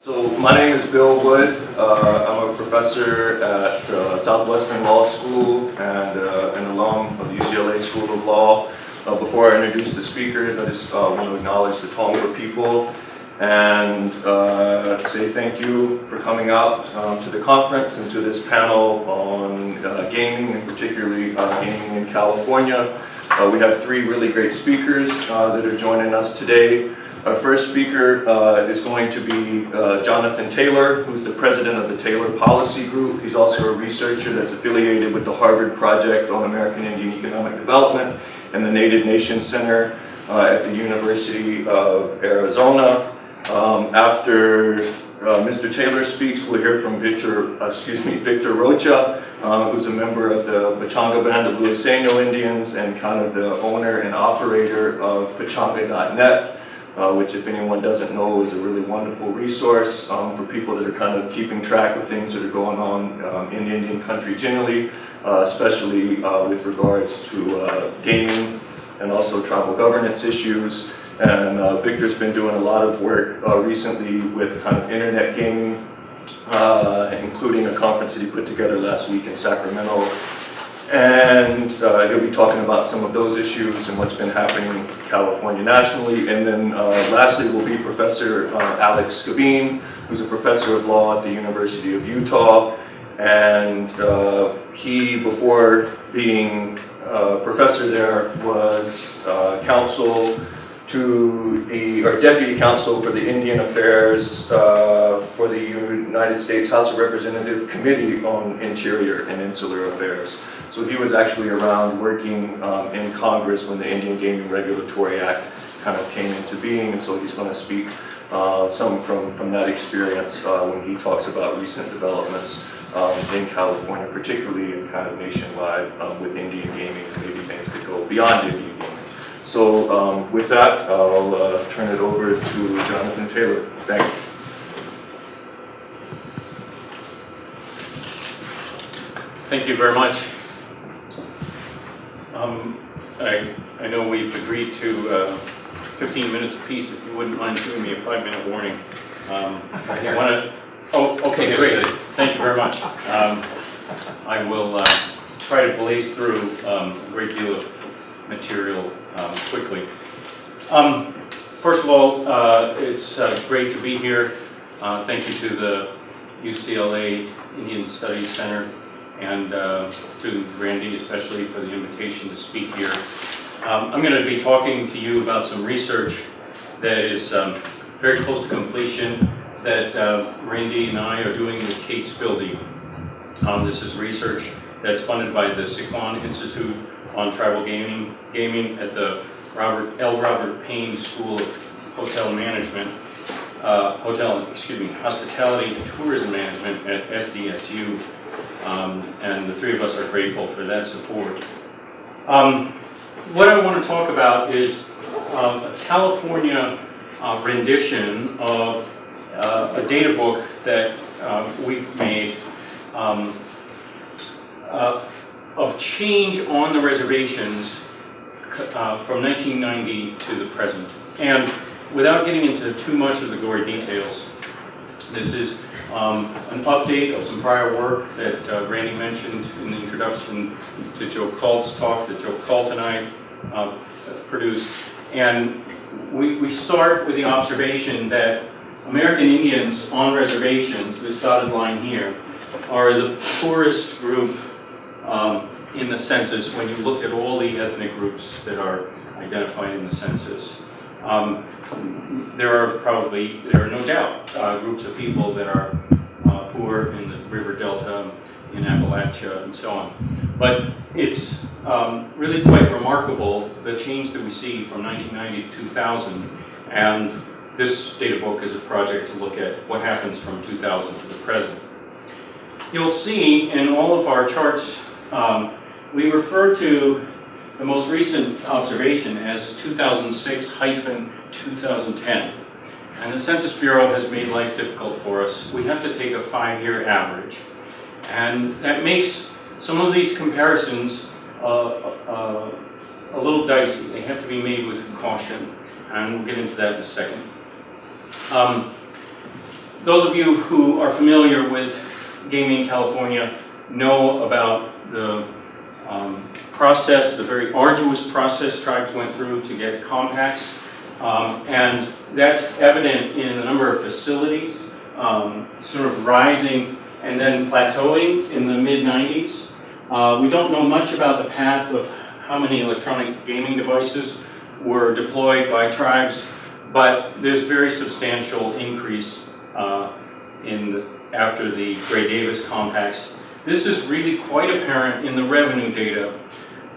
So my name is Bill Wood. I'm a professor at Southwestern Law School and an alum of the UCLA School of Law. Before I introduce the speakers, I just want to acknowledge the Tonga people and say thank you for coming out to the conference and to this panel on gaming, and particularly gaming in California. We have three really great speakers that are joining us today. Our first speaker is going to be Jonathan Taylor, who's the president of the Taylor Policy Group. He's also a researcher that's affiliated with the Harvard Project on American Indian Economic Development and the Native Nations Center at the University of Arizona. After Mr. Taylor speaks, we'll hear from Victor Rocha, who's a member of the Pachanga Band of Luiseno Indians and kind of the owner and operator of Pachanga.net. Which, if anyone doesn't know, is a really wonderful resource for people that are kind of keeping track of things that are going on in Indian country generally, especially with regards to gaming and also tribal governance issues. And Victor's been doing a lot of work recently with kind of internet gaming, including a conference that he put together last week in Sacramento. And he'll be talking about some of those issues and what's been happening in California nationally. And then lastly will be Professor Alex Skibine, who's a professor of law at the University of Utah. And he, before being a professor there, was counsel to or deputy counsel for the Indian Affairs for the United States House of Representatives Committee on Interior and Insular Affairs. So he was actually around working in Congress when the Indian Gaming Regulatory Act kind of came into being, and so he's going to speak some from that experience when he talks about recent developments in California, particularly and kind of nationwide with Indian gaming and maybe things that go beyond Indian gaming. So with that, I'll turn it over to Jonathan Taylor. Thanks. Thank you very much. I know we've agreed to 15 minutes apiece. If you wouldn't mind giving me a 5-minute warning. Okay, great. Thank you very much. I will try to blaze through a great deal of material quickly. First of all, it's great to be here. Thank you to the UCLA Indian Studies Center and to Randy especially for the invitation to speak here. I'm going to be talking to you about some research that is very close to completion that Randy and I are doing with Kate Spildy. This is research that's funded by the Sikwan Institute on Tribal Gaming at the Robert Payne School of Hotel Management, Hospitality and Tourism Management at SDSU. And the three of us are grateful for that support. What I want to talk about is a California rendition of a data book that we've made of change on the reservations from 1990 to the present. And without getting into too much of the gory details, this is an update of some prior work that Randy mentioned in the introduction to Joe Cult's talk that Joe Cult and I produced. And we start with the observation that American Indians on reservations, this dotted line here, are the poorest group in the census when you look at all the ethnic groups that are identified in the census. There are no doubt groups of people that are poor in the river delta, in Appalachia, and so on. But it's really quite remarkable the change that we see from 1990 to 2000. And this data book is a project to look at what happens from 2000 to the present. You'll see in all of our charts, we refer to the most recent observation as 2006-2010. And the Census Bureau has made life difficult for us. We have to take a 5-year average. And that makes some of these comparisons a little dicey. They have to be made with caution. And we'll get into that in a second. Those of you who are familiar with gaming in California know about the process, the very arduous process tribes went through to get compacts. And that's evident in the number of facilities sort of rising and then plateauing in the mid-90s. We don't know much about the path of how many electronic gaming devices were deployed by tribes, but there's very substantial increase after the Gray Davis compacts. This is really quite apparent in the revenue data.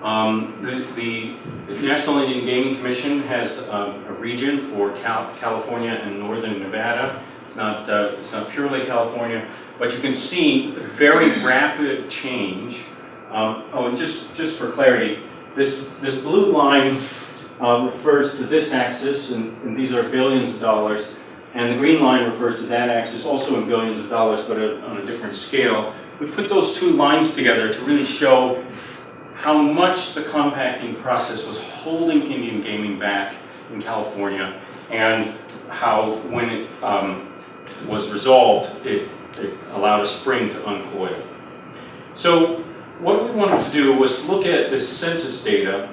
The National Indian Gaming Commission has a region for California and northern Nevada. It's not purely California, but you can see very rapid change. And just for clarity, this blue line refers to this axis, and these are billions of dollars, and the green line refers to that axis, also in billions of dollars, but on a different scale. We put those two lines together to really show how much the compacting process was holding Indian gaming back in California, and how, when it was resolved, it allowed a spring to uncoil. So what we wanted to do was look at this census data.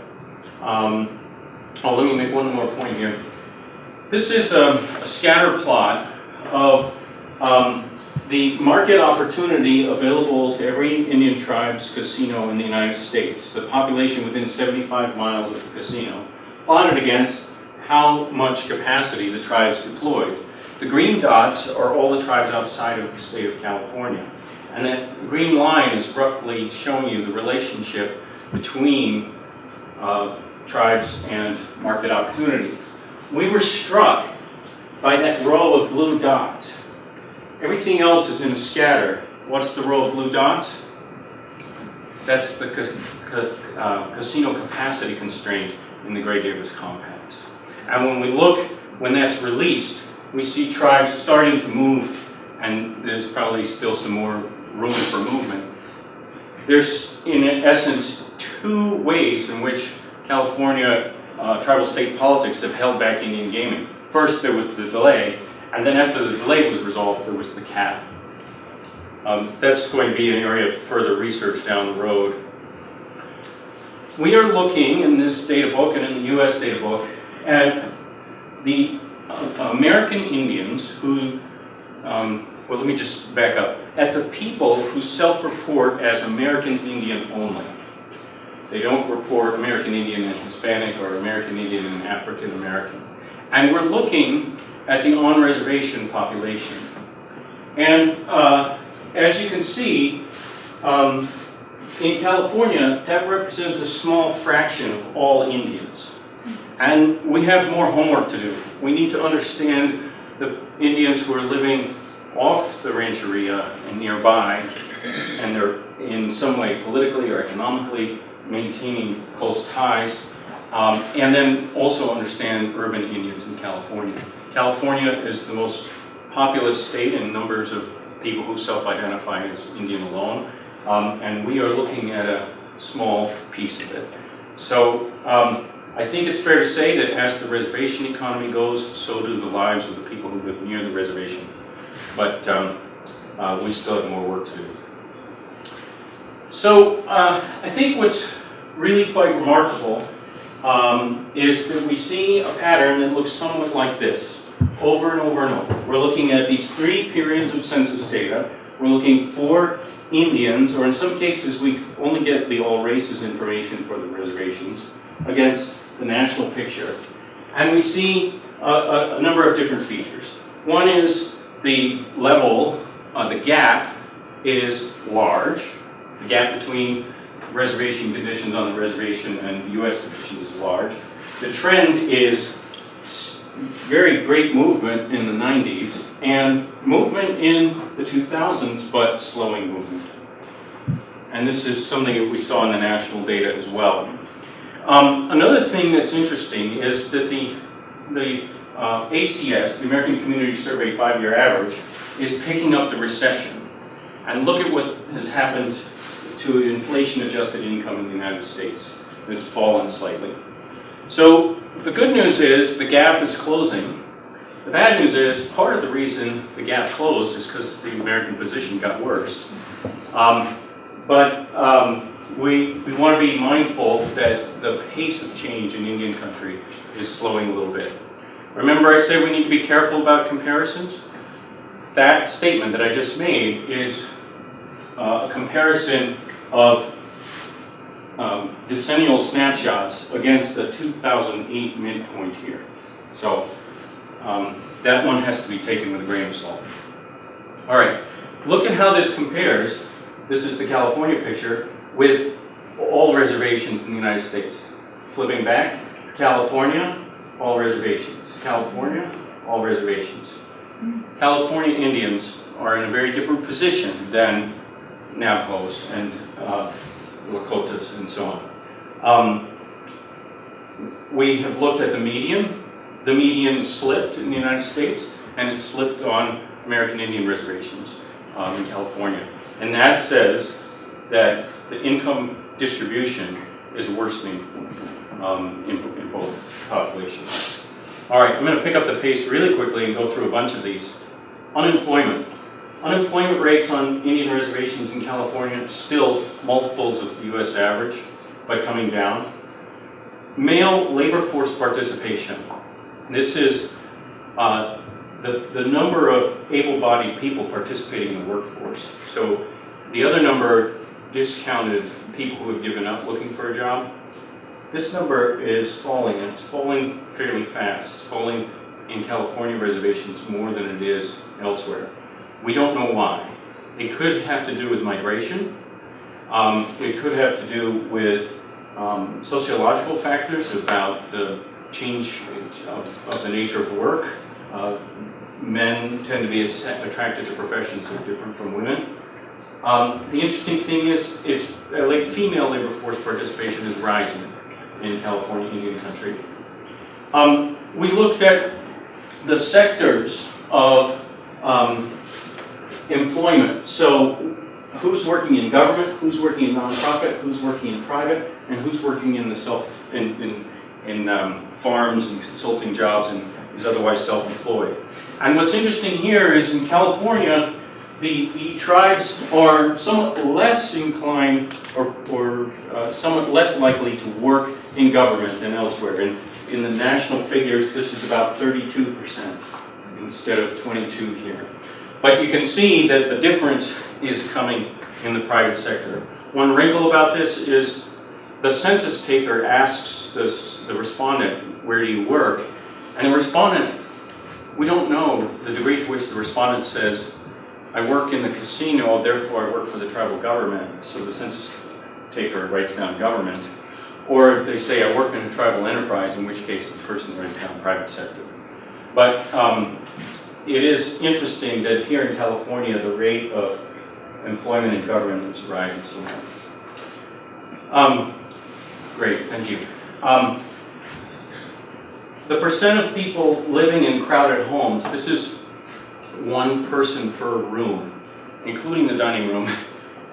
Let me make one more point here. This is a scatter plot of the market opportunity available to every Indian tribe's casino in the United States, the population within 75 miles of the casino, plotted against how much capacity the tribes deployed. The green dots are all the tribes outside of the state of California. And that green line is roughly showing you the relationship between tribes and market opportunity. We were struck by that row of blue dots. Everything else is in a scatter. What's the row of blue dots? That's the casino capacity constraint in the Gray Davis compacts. And when we look, when that's released, we see tribes starting to move, and there's probably still some more room for movement. There's, in essence, two ways in which California tribal state politics have held back Indian gaming. First, there was the delay, and then after the delay was resolved, there was the cap. That's going to be an area of further research down the road. We are looking in this data book and in the US data book at the American Indians who, well, let me just back up, at the people who self-report as American Indian only. They don't report American Indian and Hispanic or American Indian and African American. And we're looking at the on-reservation population. And as you can see, in California, that represents a small fraction of all Indians. And we have more homework to do. We need to understand the Indians who are living off the rancheria and nearby, and they're in some way politically or economically maintaining close ties, and then also understand urban Indians in California. California is the most populous state in numbers of people who self-identify as Indian alone, and we are looking at a small piece of it. So I think it's fair to say that as the reservation economy goes, so do the lives of the people who live near the reservation. But we still have more work to do. So I think what's really quite remarkable is that we see a pattern that looks somewhat like this, over and over and over. We're looking at these three periods of census data. We're looking for Indians, or in some cases we only get the all races information for the reservations, against the national picture. And we see a number of different features. One is the level, the gap is large. The gap between reservation conditions on the reservation and U.S. conditions is large. The trend is very great movement in the 90s and movement in the 2000s, but slowing movement. And this is something that we saw in the national data as well. Another thing that's interesting is that the ACS, the American Community Survey 5-year average, is picking up the recession. And look at what has happened to inflation-adjusted income in the United States. It's fallen slightly. So the good news is the gap is closing, The bad news is part of the reason the gap closed is because the American position got worse. We want to be mindful that the pace of change in Indian country is slowing a little bit. Remember I said we need to be careful about comparisons? That statement that I just made is a comparison of decennial snapshots against the 2008 midpoint here. So that one has to be taken with a grain of salt. All right, look at how this compares. This is the California picture with all reservations in the United States. Flipping back, California, all reservations. California, all reservations. California Indians are in a very different position than Navajos and Lakotas and so on. We have looked at the median. The median slipped in the United States, and it slipped on American Indian reservations in California. And that says that the income distribution is worsening in both populations. All right, I'm going to pick up the pace really quickly and go through a bunch of these. Unemployment. Unemployment rates on Indian reservations in California still multiples of the U.S. average by coming down. Male labor force participation. This is the number of able-bodied people participating in the workforce. So the other number discounted people who have given up looking for a job. This number is falling, and it's falling fairly fast. It's falling in California reservations more than it is elsewhere. We don't know why. It could have to do with migration. It could have to do with sociological factors about the change of the nature of work. Men tend to be attracted to professions that are different from women. The interesting thing is, like female labor force participation is rising in California Indian country. We looked at the sectors of employment. So who's working in government, who's working in nonprofit, who's working in private, and who's working in the farms and consulting jobs and is otherwise self-employed. And what's interesting here is in California, the tribes are somewhat less inclined or somewhat less likely to work in government than elsewhere. In the national figures, this is about 32% instead of 22 here. But you can see that the difference is coming in the private sector. One wrinkle about this is the census taker asks the respondent, where do you work? And the respondent, we don't know the degree to which the respondent says, I work in the casino, therefore I work for the tribal government. So the census taker writes down government. Or they say, I work in a tribal enterprise, in which case the person writes down private sector. But it is interesting that here in California, the rate of employment in government is rising so much. Great, thank you. The percent of people living in crowded homes, this is one person per room, including the dining room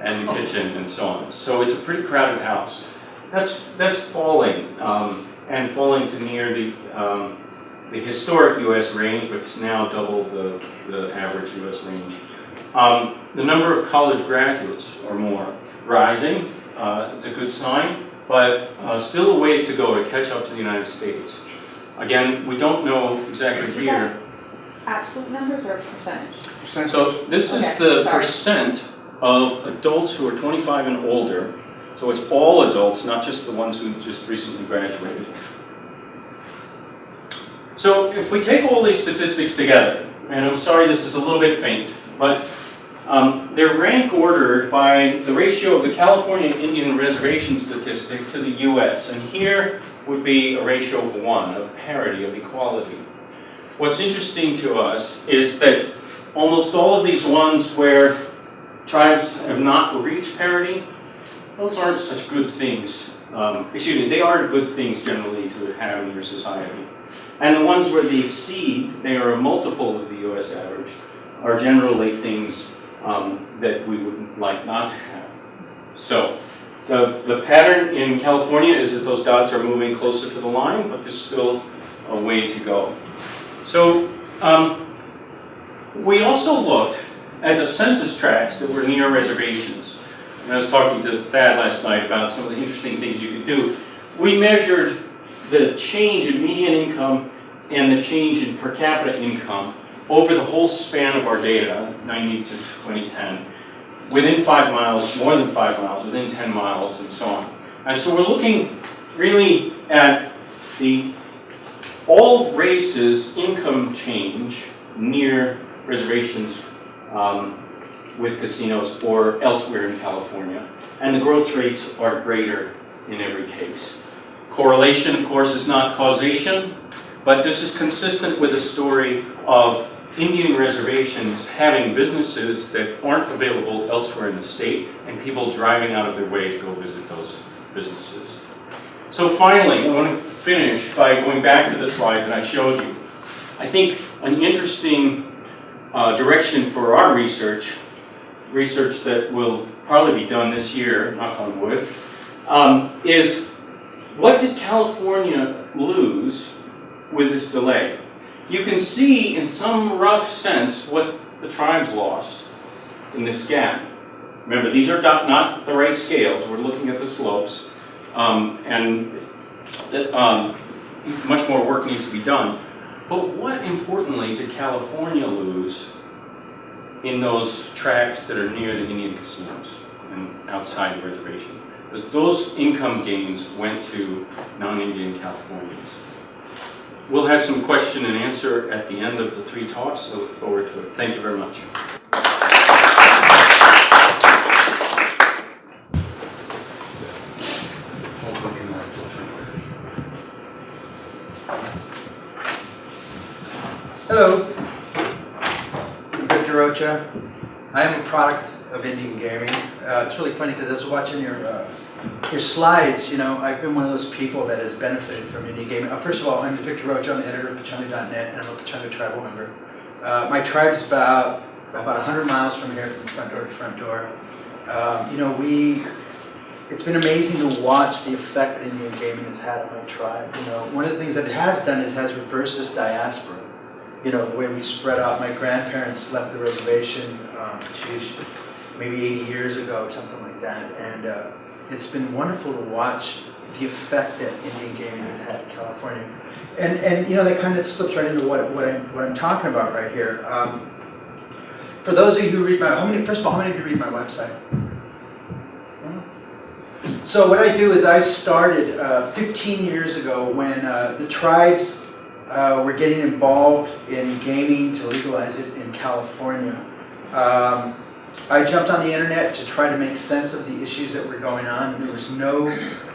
and the kitchen and so on. So it's a pretty crowded house. That's falling, and falling to near the historic U.S. range, but it's now double the average U.S. range. The number of college graduates or more rising. It's a good sign, but still a ways to go to catch up to the United States. Again, we don't know exactly here. Absolute numbers or percentage? So this is the percent of adults who are 25 and older. So it's all adults, not just the ones who just recently graduated. So if we take all these statistics together, and I'm sorry this is a little bit faint, but they're rank ordered by the ratio of the California Indian reservation statistic to the US. And here would be a ratio of 1, of parity, of equality. What's interesting to us is that almost all of these ones where tribes have not reached parity, those aren't such good things. They are good things generally to have in your society. And the ones where they exceed, they are a multiple of the US average, are generally things that we would like not to have. So the pattern in California is that those dots are moving closer to the line, but there's still a way to go. So We also looked at the census tracts that were near reservations. And I was talking to Thad last night about some of the interesting things you could do. We measured the change in median income and the change in per capita income over the whole span of our data, 90 to 2010, within 5 miles, more than 5 miles, within 10 miles, and so on. And so we're looking really at the all races income change near reservations with casinos or elsewhere in California. And the growth rates are greater in every case. Correlation, of course, is not causation, but this is consistent with a story of Indian reservations having businesses that aren't available elsewhere in the state and people driving out of their way to go visit those businesses. So finally, I want to finish by going back to the slide that I showed you. I think an interesting direction for our research that will probably be done this year, knock on wood, is what did California lose with this delay? You can see in some rough sense what the tribes lost in this gap. Remember, these are not the right scales. We're looking at the slopes, and much more work needs to be done. But what, importantly, did California lose in those tracts that are near the Indian casinos and outside the reservation? Because those income gains went to non-Indian Californians. We'll have some question and answer at the end of the 3 talks, so look forward to it. Thank you very much. Hello, I'm Victor Rocha. I am a product of Indian gaming. It's really funny because I was watching your slides. You know, I've been one of those people that has benefited from Indian gaming. First of all, I'm Victor Rocha. I'm the editor of Pachanga.net, and I'm a Pachanga tribal member. My tribe's about 100 miles from here, from front door to front door. You know, it's been amazing to watch the effect that Indian gaming has had on my tribe. You know, one of the things that it has done is has reversed this diaspora. You know, the way we spread out. My grandparents left the reservation, maybe 80 years ago, or something like that. And it's been wonderful to watch the effect that Indian gaming has had in California. And you know, that kind of slips right into what I'm talking about right here. For those of you who read first of all, how many of you read my website? So what I do is I started 15 years ago when the tribes were getting involved in gaming to legalize it in California. I jumped on the internet to try to make sense of the issues that were going on, and there was no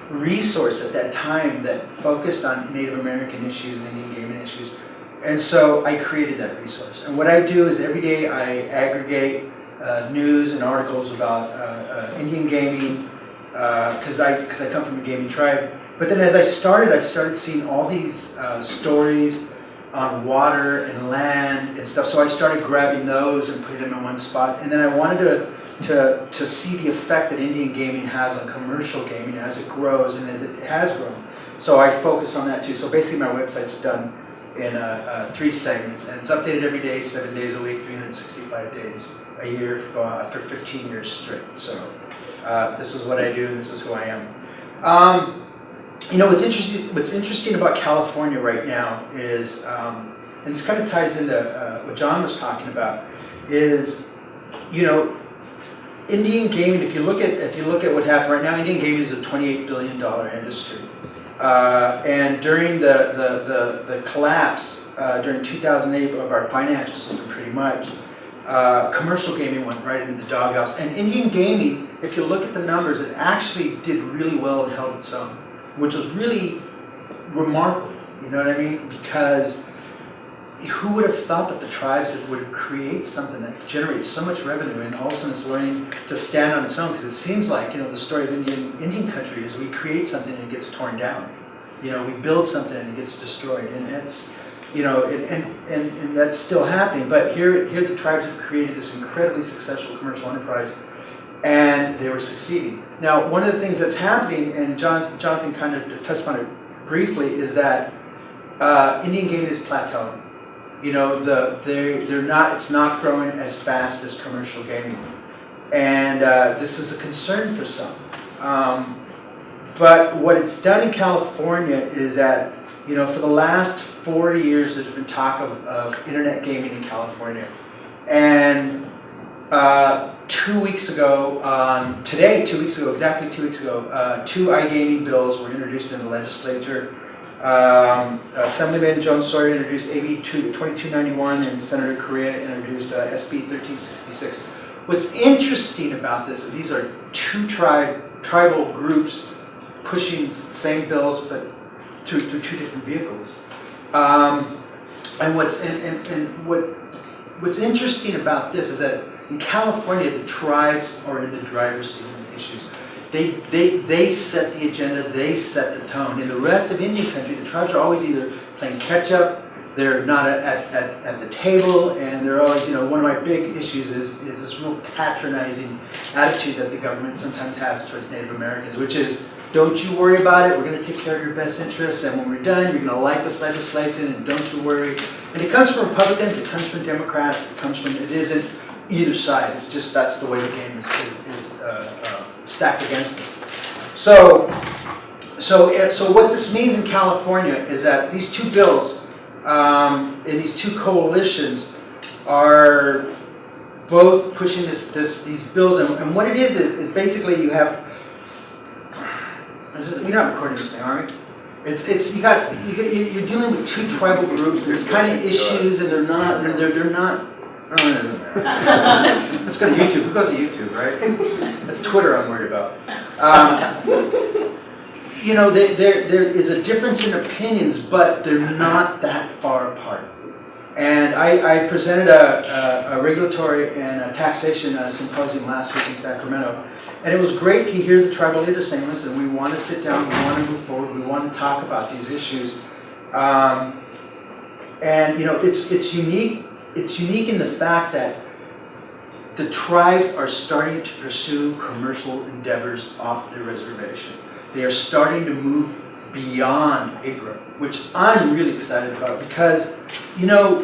resource at that time that focused on Native American issues and Indian gaming issues. And so I created that resource. And what I do is every day I aggregate news and articles about Indian gaming, because I come from a gaming tribe. But then as I started seeing all these stories on water and land and stuff. So I started grabbing those and putting them in one spot. And then I wanted to see the effect that Indian gaming has on commercial gaming as it grows and as it has grown. So I focus on that too. So basically my website's done in 3 segments, and it's updated every day, 7 days a week, 365 days a year for 15 years straight. So this is what I do, and this is who I am. You know, what's interesting about California right now is, and this kind of ties into what John was talking about, is, you know, Indian gaming. If you look at what happened right now, Indian gaming is a $28 billion industry, and during the collapse during 2008 of our financial system, pretty much, commercial gaming went right into the doghouse. And Indian gaming, if you look at the numbers, it actually did really well and held its own, which was really remarkable, you know what I mean? Because who would have thought that the tribes would create something that generates so much revenue, and all of a sudden it's learning to stand on its own? Because it seems like, you know, the story of Indian country is we create something and it gets torn down. You know, we build something and it gets destroyed, and that's, you know, and that's still happening. But here the tribes have created this incredibly successful commercial enterprise, and they were succeeding. Now, one of the things that's happening, and Jonathan kind of touched on it briefly, is that Indian gaming is plateauing. you know, they're not, it's not growing as fast as commercial gaming. And this is a concern for some. But what it's done in California is that, you know, for the last 4 years, there's been talk of internet gaming in California. And 2 weeks ago, exactly 2 weeks ago, 2 iGaming bills were introduced in the legislature. Assemblyman Joan Sawyer introduced AB 2291 and Senator Correa introduced SB 1366. What's interesting about this is these are 2 tribal groups pushing the same bills, but through 2 different vehicles. And what's interesting about this is that in California, the tribes are in the driver's seat on the issues. They set the agenda, they set the tone. In the rest of Indian country, the tribes are always either playing catch up, they're not at the table, and they're always, you know, one of my big issues is this real patronizing attitude that the government sometimes has towards Native Americans, which is, don't you worry about it, we're going to take care of your best interests, and when we're done, you're going to like this legislation, and don't you worry. And it comes from Republicans, it comes from Democrats, it isn't either side, it's just that's the way the game is stacked against us. So what this means in California is that these 2 bills, and these 2 coalitions are both pushing these bills, and what it is basically you have. You're not recording this thing, are we? You're dealing with 2 tribal groups. There's kind of issues, and they're not. Let's go to YouTube. Who goes to YouTube, right? That's Twitter I'm worried about. You know, there is a difference in opinions, but they're not that far apart. And I presented a regulatory and a taxation symposium last week in Sacramento. And it was great to hear the tribal leaders saying, listen, we want to sit down, we want to move forward, we want to talk about these issues. And you know, it's unique in the fact that the tribes are starting to pursue commercial endeavors off the reservation. They are starting to move beyond IGRA, which I'm really excited about because, you know,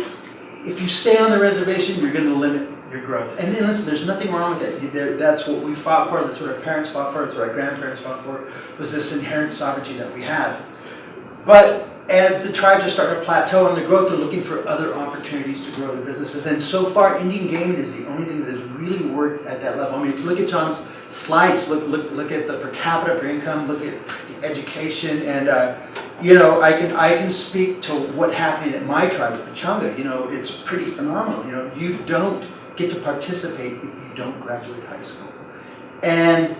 if you stay on the reservation, you're going to limit your growth. And listen, there's nothing wrong with that. That's what we fought for, that's what our parents fought for, that's what our grandparents fought for, was this inherent sovereignty that we have. But as the tribes are starting to plateau on the growth, they're looking for other opportunities to grow their businesses. And so far, Indian gaming is the only thing that has really worked at that level. I mean, if you look at John's slides, look at the per capita, per income, look at the education, and you know, I can speak to what happened at my tribe, Pachanga. You know, it's pretty phenomenal. You know, you don't get to participate if you don't graduate high school. And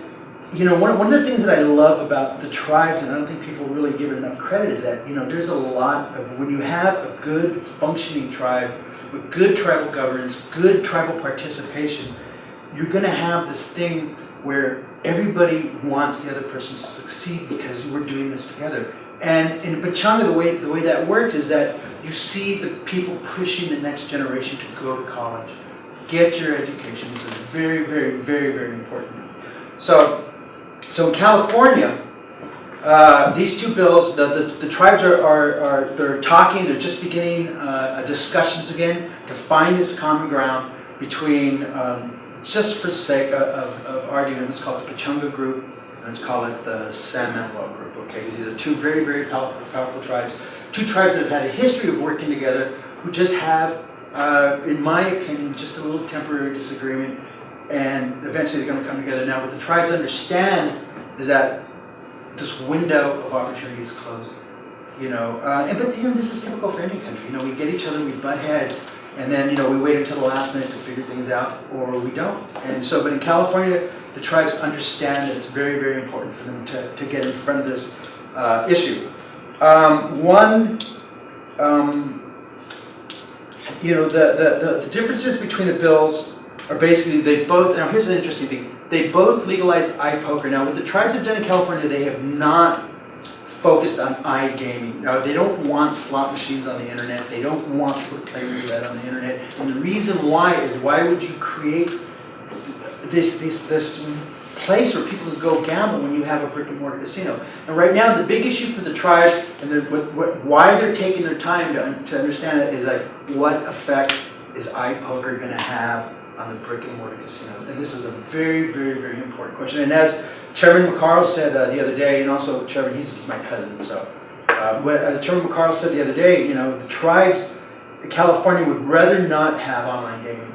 you know, one of the things that I love about the tribes, and I don't think people really give it enough credit, is that, you know, there's a lot of, when you have a good functioning tribe with good tribal governance, good tribal participation, you're going to have this thing where everybody wants the other person to succeed because we're doing this together. And in Pachanga, the way that works is that you see the people pushing the next generation to go to college, get your education. This is very, very, very, very important. So in California, these 2 bills, the tribes they're talking, they're just beginning discussions again to find this common ground between, just for sake of argument, it's called the Pachanga Group, and let's call it the San Manuel Group, okay? Because these are 2 very, very powerful tribes. 2 tribes that have had a history of working together, who just have, in my opinion, just a little temporary disagreement, and eventually they're going to come together. Now, what the tribes understand is that this window of opportunity is closing. You know, but you know, this is typical for any country. You know, we get each other, we butt heads, and then, you know, we wait until the last minute to figure things out, or we don't. And so, but in California, the tribes understand that it's very, very important for them to get in front of this issue. You know, the differences between the bills are basically, they both, now here's an interesting thing, they both legalize iPoker. Now what the tribes have done in California, they have not focused on iGaming. Now they don't want slot machines on the internet, they don't want people to play roulette on the internet, and the reason why is, why would you create this place where people can go gamble when you have a brick and mortar casino. And right now, the big issue for the tribes and why they're taking their time to understand it is like, what effect is iPoker going to have on the brick and mortar casinos? And this is a very, very, very important question. And as Chairman McCarl said the other day, and also Chairman, he's my cousin, so as Chairman McCarl said the other day, the tribes in California would rather not have online gaming.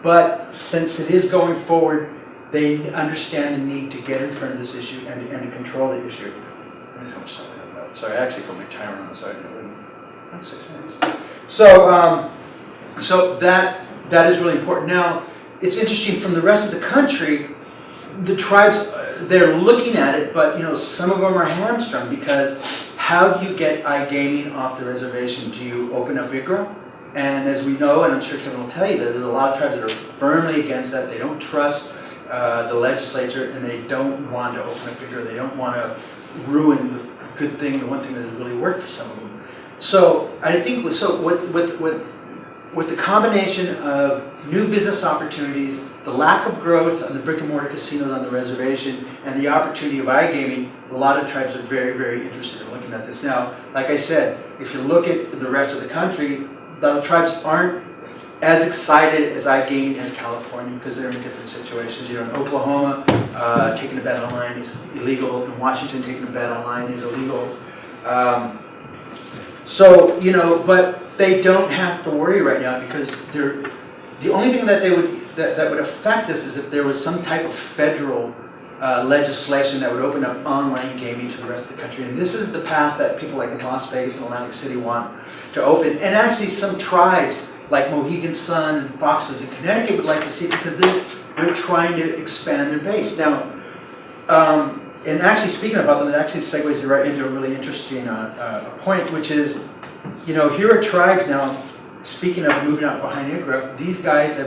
But since it is going forward, they understand the need to get in front of this issue and to control the issue. How much time I have left? Sorry, I actually put my timer on the side. I'm 6 minutes. So that is really important. Now, it's interesting from the rest of the country, the tribes, they're looking at it, but some of them are hamstrung because how do you get iGaming off the reservation? Do you open up IGRA? And as we know, and I'm sure Kevin will tell you, that there's a lot of tribes that are firmly against that. They don't trust the legislature, and they don't want to open up IGRA. They don't want to ruin the good thing, the one thing that has really worked for some of them. So I think with the combination of new business opportunities, the lack of growth on the brick and mortar casinos on the reservation, and the opportunity of iGaming, a lot of tribes are very, very interested in looking at this. Now, like I said, if you look at the rest of the country, the tribes aren't as excited as iGaming as California because they're in different situations. In Oklahoma, taking a bet online is illegal. In Washington, taking a bet online is illegal. But they don't have to worry right now because the only thing that would affect this is if there was some type of federal legislation that would open up online gaming to the rest of the country. And this is the path that people like in Las Vegas and Atlantic City want to open. And actually some tribes like Mohegan Sun and Foxwoods in Connecticut would like to see it because they're trying to expand their base. Now, and actually speaking about them, it actually segues right into a really interesting point, which is, here are tribes now, speaking of moving out behind IGRA, these guys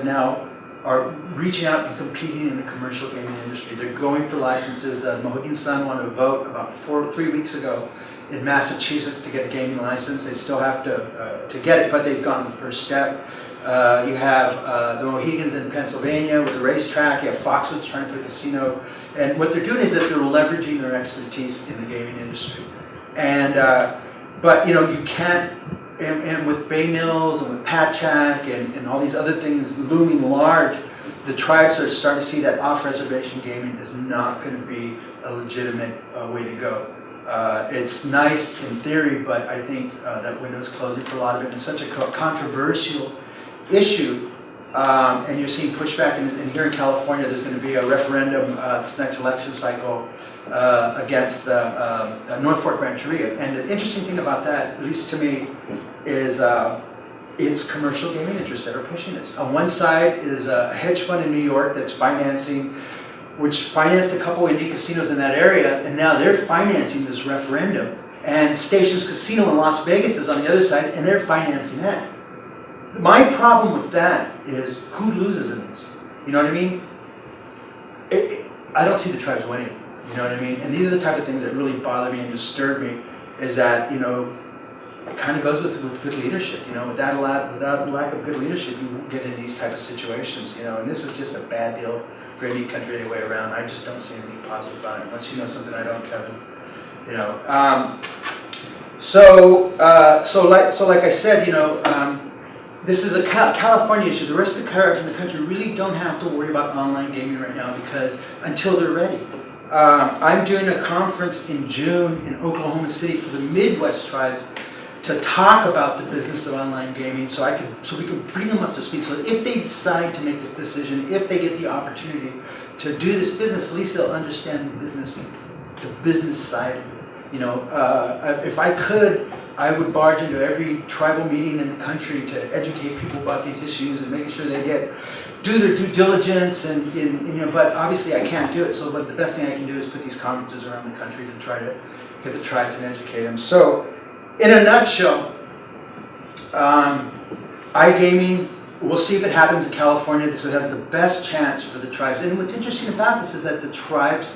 are reaching out and competing in the commercial gaming industry. They're going for licenses. Mohegan Sun won a vote about 3 weeks ago in Massachusetts to get a gaming license. They still have to get it, but they've gone the first step. You have the Mohegans in Pennsylvania with the racetrack. You have Foxwoods trying to put a casino. And what they're doing is that they're leveraging their expertise in the gaming industry. And but you can't. And with Bay Mills and with Patchak and all these other things looming large, the tribes are starting to see that off-reservation gaming is not going to be a legitimate way to go. It's nice in theory, but I think that window's closing for a lot of it. It's such a controversial issue, and you're seeing pushback. And here in California, there's going to be a referendum this next election cycle against North Fork Rancheria. And the interesting thing about that, at least to me, is it's commercial gaming interests that are pushing this. On one side is a hedge fund in New York that's which financed a couple indie casinos in that area, and now they're financing this referendum. And Stations Casino in Las Vegas is on the other side, and they're financing that. My problem with that is who loses in this? You know what I mean? I don't see the tribes winning. You know what I mean? And these are the type of things that really bother me and disturb me, is that, it kind of goes with good leadership. Without lack of good leadership, you won't get into these type of situations. And this is just a bad deal for any country any way around. I just don't see anything positive about it, unless you know something I don't, Kevin. So like I said, this is a California issue. The rest of the tribes in the country really don't have to worry about online gaming right now because until they're ready. I'm doing a conference in June in Oklahoma City for the Midwest tribes to talk about the business of online gaming, so we can bring them up to speed. So if they decide to make this decision, if they get the opportunity to do this business, at least they'll understand the business side of it. If I could, I would barge into every tribal meeting in the country to educate people about these issues and making sure they do their due diligence. But obviously I can't do it. So the best thing I can do is put these conferences around the country to try to get the tribes and educate them. So, in a nutshell, iGaming, we'll see if it happens in California. This has the best chance for the tribes. And what's interesting about this is that the tribes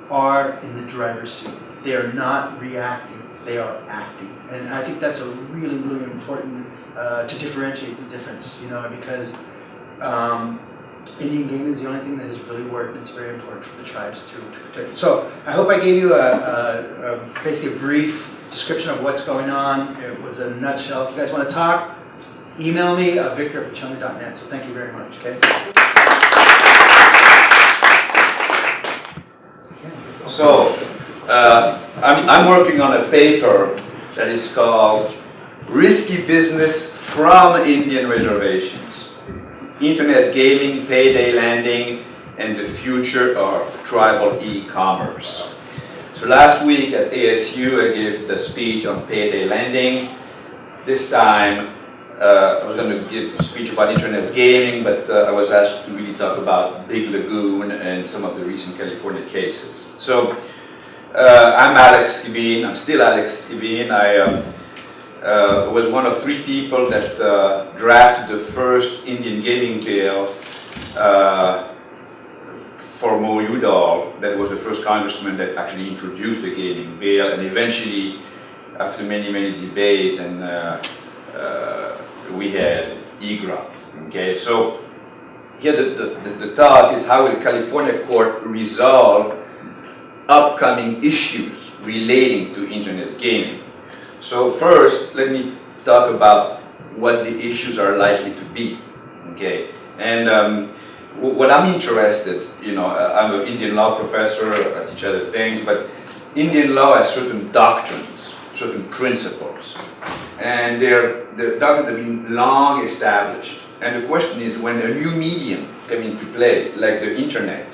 are in the driver's seat. They are not reacting, they are acting. And I think that's a really, really important to differentiate the difference, because Indian gaming is the only thing that has really worked, and it's very important for the tribes to protect it. So I hope I gave you basically a brief description of what's going on. It was a nutshell. If you guys want to talk, email me, victor@pachanga.net. So thank you very much, okay? So, I'm working on a paper that is called Risky Business from Indian Reservations, Internet Gaming, Payday Lending, and the Future of Tribal E-Commerce. So last week at ASU, I gave the speech on payday lending. This time, I was going to give a speech about internet gaming, but I was asked to really talk about Big Lagoon and some of the recent California cases. So, I'm Alex Skibine. I'm still Alex Skibine. I was one of 3 people that drafted the first Indian gaming bill for Mo Udall. That was the first congressman that actually introduced the gaming bill, and eventually, after many debates, and we had IGRA. Okay, so here the talk is how will California court resolve upcoming issues relating to internet gaming. So first, let me talk about what the issues are likely to be. Okay, and what I'm interested, I'm an Indian law professor, I teach other things, but Indian law has certain doctrines, certain principles, and the doctrines have been long established. And the question is, when a new medium comes into play, like the internet,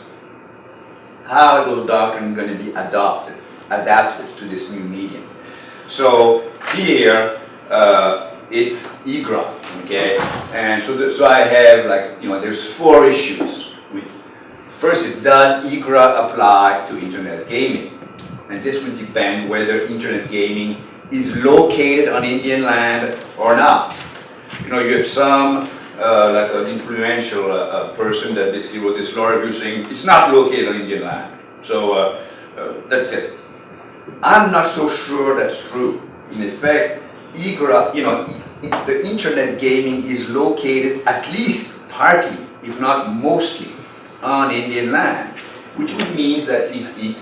how are those doctrines going to be adapted to this new medium? So here, it's IGRA, okay? And so I have there's 4 issues. First is, does IGRA apply to internet gaming? And this will depend whether internet gaming is located on Indian land or not. You have some, like an influential person that basically wrote this law review saying it's not located on Indian land. So that's it. I'm not so sure that's true. In effect, IGRA, the internet gaming is located at least partly, if not mostly, on Indian land, which means that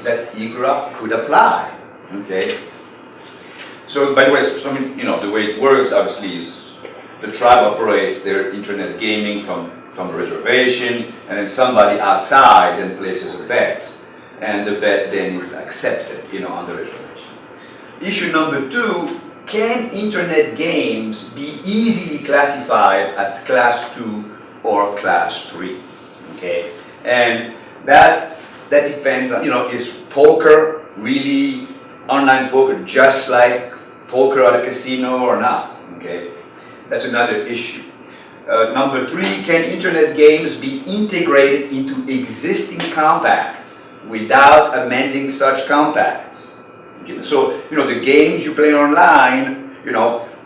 that IGRA could apply. Okay. So, by the way, the way it works obviously is the tribe operates their internet gaming from a reservation, and then somebody outside then places a bet, and the bet then is accepted, on the reservation. Issue number 2. Can internet games be easily classified as Class 2 or Class 3? Okay, and that depends on, is poker really online poker just like poker at a casino or not? Okay, that's another issue. Number 3, can internet games be integrated into existing compacts without amending such compacts? So, the games you play online,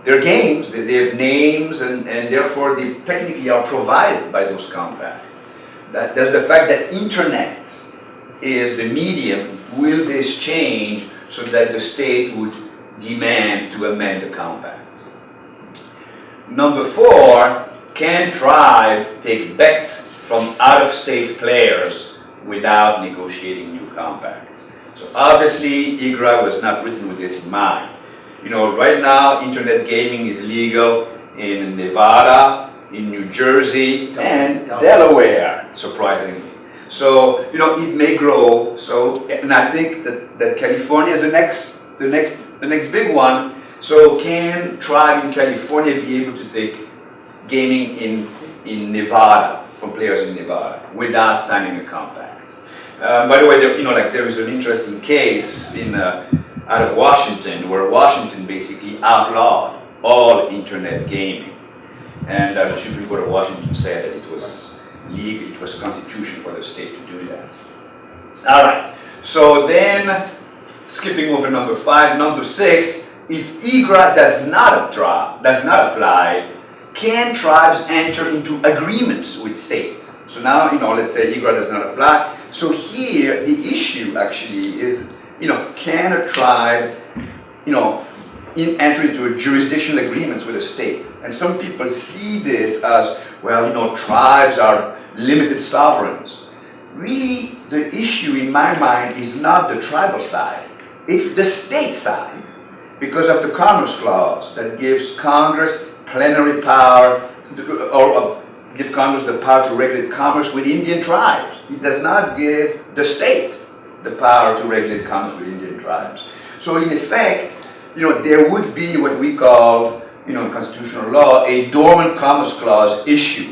they're games, they have names, and therefore they technically are provided by those compacts. Does the fact that internet is the medium, will this change so that the state would demand to amend the compact? Number 4, can tribe take bets from out-of-state players without negotiating new compacts? So obviously, IGRA was not written with this in mind. Right now, internet gaming is legal in Nevada, in New Jersey, and Delaware, surprisingly. So, it may grow. So, and I think that California is the next big one. So, can tribe in California be able to take gaming in Nevada, from players in Nevada, without signing a compact? By the way, there is an interesting case out of Washington, where Washington basically outlawed all internet gaming, and the Supreme Court of Washington said that it was legal, it was constitutional for the state to do that. All right. So then, skipping over number 5, number 6, if IGRA does not apply, can tribes enter into agreements with state? So now, let's say IGRA does not apply. So here, the issue actually is, can a tribe, enter into a jurisdictional agreements with a state? And some people see this as, well, tribes are limited sovereigns. Really, the issue in my mind is not the tribal side, it's the state side, because of the Commerce Clause that gives Congress plenary power, or give Congress the power to regulate commerce with Indian tribes. It does not give the state the power to regulate commerce with Indian tribes. So in effect, there would be what we call, in constitutional law, a dormant Commerce Clause issue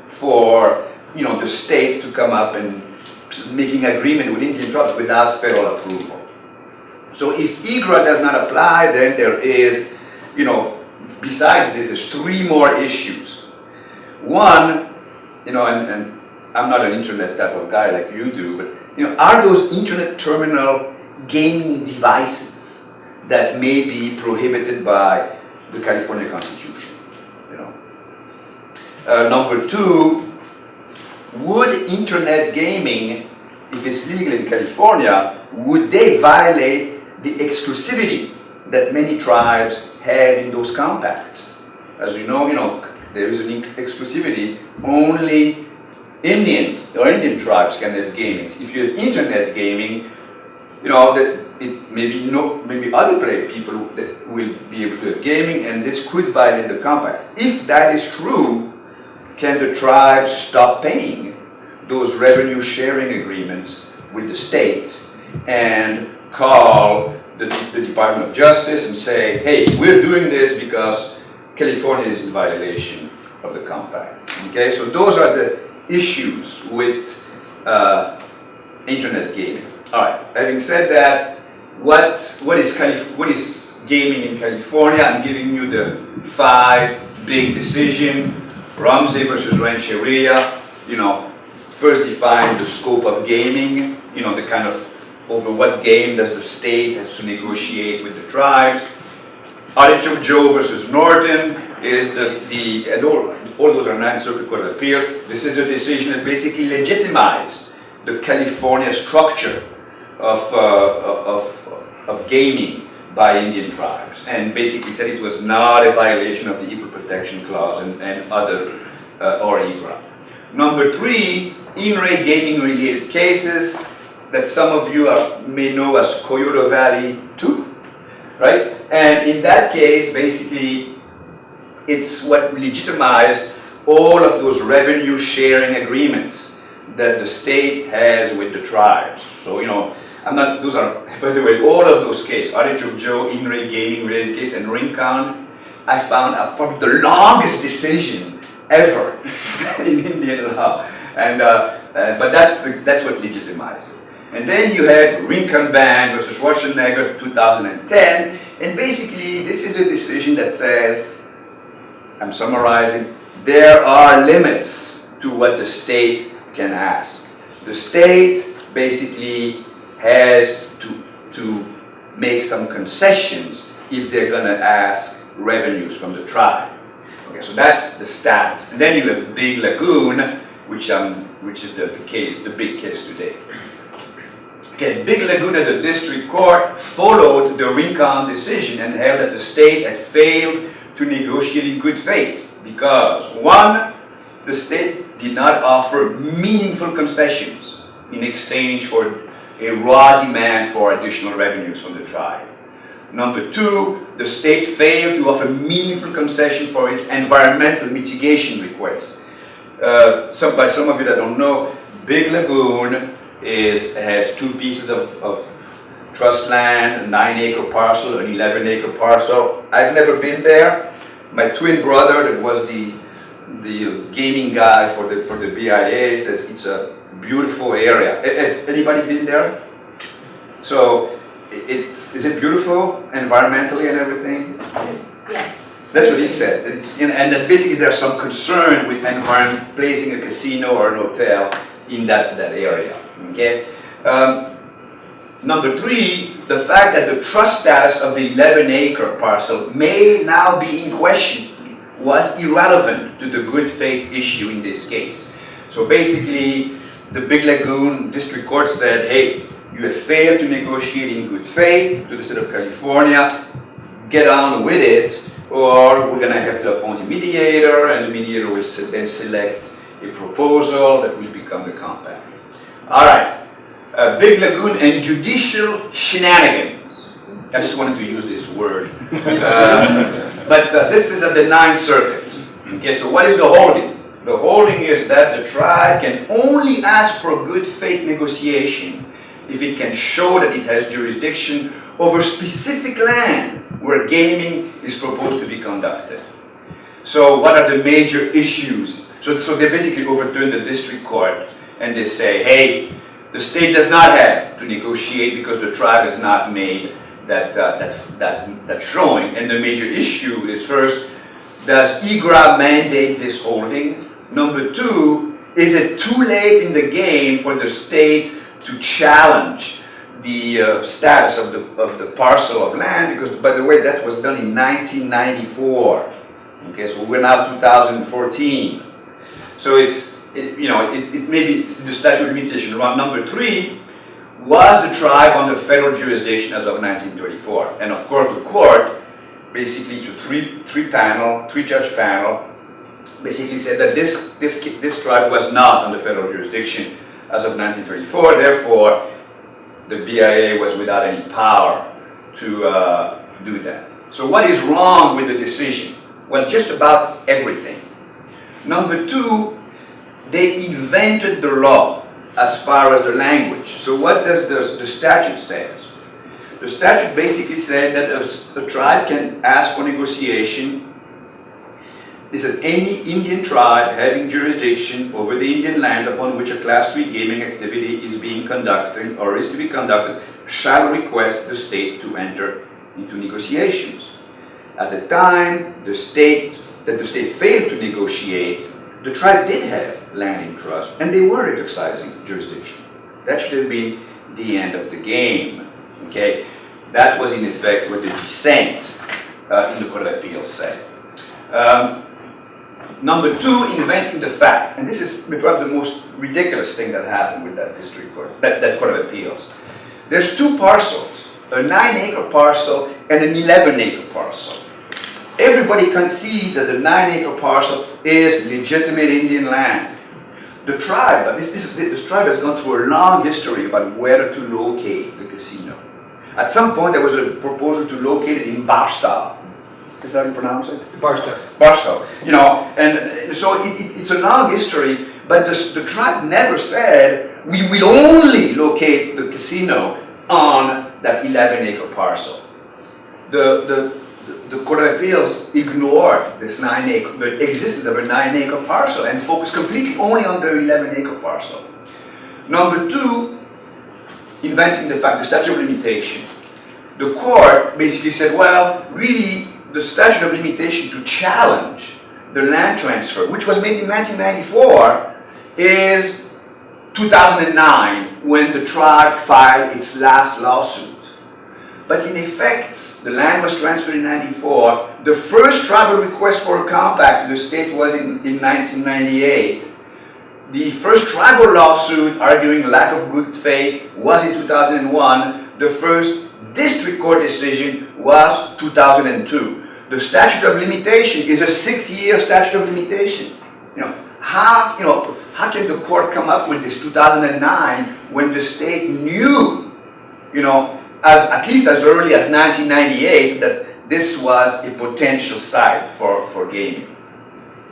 for, the state to come up and making agreement with Indian tribes without federal approval. So if IGRA does not apply, then there is, besides this, there's three more issues. One, and I'm not an internet type of guy like you do, but are those internet terminal gaming devices that may be prohibited by the California Constitution? Number two, would internet gaming, if it's legal in California, would they violate the exclusivity that many tribes have in those compacts? As you know, there is an exclusivity. Only Indians or Indian tribes can have gaming. If you have internet gaming, that it maybe other people that will be able to have gaming, and this could violate the compacts. If that is true, can the tribes stop paying those revenue sharing agreements with the state and call the Department of Justice and say, hey, we're doing this because California is in violation of the compact? Okay, so those are the issues with internet gaming. All right, having said that, what is gaming in California? I'm giving you the 5 big decisions. Ramsey versus Rancheria, first define the scope of gaming, the kind of over what game does the state have to negotiate with the tribes. Artichoke Joe versus Norton is and all those are 9th Circuit Court of Appeals. This is a decision that basically legitimized the California structure of gaming by Indian tribes, and basically said it was not a violation of the Equal Protection Clause and other, or IGRA. Number 3, in-ray gaming related cases that some of you may know as Coyote Valley 2, right? And in that case, basically, it's what legitimized all of those revenue sharing agreements that the state has with the tribes. So, those are, by the way, all of those cases, Artichoke Joe, in-ray gaming related case, and Rincon, I found are probably the longest decision ever in Indian law. And, but that's what legitimized it. And then you have Rincon Band versus Schwarzenegger, 2010, and basically this is a decision that says, I'm summarizing, there are limits to what the state can ask. The state basically has to make some concessions if they're going to ask revenues from the tribe. Okay, so that's the status. And then you have Big Lagoon, which is the big case today. Okay, Big Lagoon at the district court followed the Rincon decision and held that the state had failed to negotiate in good faith because, 1, the state did not offer meaningful concessions in exchange for a raw demand for additional revenues from the tribe. Number 2, the state failed to offer meaningful concession for its environmental mitigation request. Some of you that don't know, Big Lagoon has 2 pieces of trust land, a 9-acre parcel, an 11-acre parcel. I've never been there. My twin brother, that was the gaming guy for the BIA, says it's a beautiful area. Have anybody been there? So, is it beautiful environmentally and everything? Yes. That's what he said. And that basically there's some concern with placing a casino or an hotel in that area. Okay. Number 3, the fact that the trust status of the 11-acre parcel may now be in question was irrelevant to the good faith issue in this case. So basically, the Big Lagoon District Court said, hey, you have failed to negotiate in good faith to the state of California, get on with it, or we're going to have to appoint a mediator, and the mediator will then select a proposal that will become the compact. All right, Big Lagoon and judicial shenanigans. I just wanted to use this word. But this is at the Ninth Circuit. Okay, so what is the holding? The holding is that the tribe can only ask for good faith negotiation if it can show that it has jurisdiction over specific land where gaming is proposed to be conducted. So what are the major issues? So they basically overturn the district court and they say, hey, the state does not have to negotiate because the tribe has not made that showing. And the major issue is, first, does EGRA mandate this holding? Number two, is it too late in the game for the state to challenge the status of the parcel of land? Because, by the way, that was done in 1994. Okay, so we're now 2014. So it may be the statute of limitation. Number three, was the tribe under federal jurisdiction as of 1934? And of course, the court basically, to three-judge panel, basically said that this tribe was not under federal jurisdiction as of 1934. Therefore, the BIA was without any power to do that. So what is wrong with the decision? Well, just about everything. Number two, they invented the law as far as the language. So what does the statute say? The statute basically said that a tribe can ask for negotiation. It says any Indian tribe having jurisdiction over the Indian lands upon which a Class 3 gaming activity is being conducted or is to be conducted shall request the state to enter into negotiations. At the time the state failed to negotiate, the tribe did have land in trust and they were exercising jurisdiction. That should have been the end of the game. Okay, that was in effect what the dissent in the Court of Appeals said. Number two, inventing the fact, and this is probably the most ridiculous thing that happened with that district court, that Court of Appeals. There's two parcels, a 9-acre parcel and an 11-acre parcel. Everybody concedes that the 9-acre parcel is legitimate Indian land. The tribe, this tribe has gone through a long history about where to locate the casino. At some point, there was a proposal to locate it in Barstow. Is that how you pronounce it? Barstow. Barstow. And so it's a long history, but the tribe never said, we will only locate the casino on that 11-acre parcel. The Court of Appeals ignored this the existence of a 9-acre parcel and focused completely only on the 11-acre parcel. Number two, inventing the fact, the statute of limitation. The court basically said, well, really, the statute of limitation to challenge the land transfer, which was made in 1994, is 2009, when the tribe filed its last lawsuit. But in effect, the land was transferred in 94. The first tribal request for a compact to the state was in 1998. The first tribal lawsuit arguing lack of good faith was in 2001. The first district court decision was 2002. The statute of limitation is a 6-year statute of limitation. How can the court come up with this 2009 when the state knew, at least as early as 1998, that this was a potential site for gaming?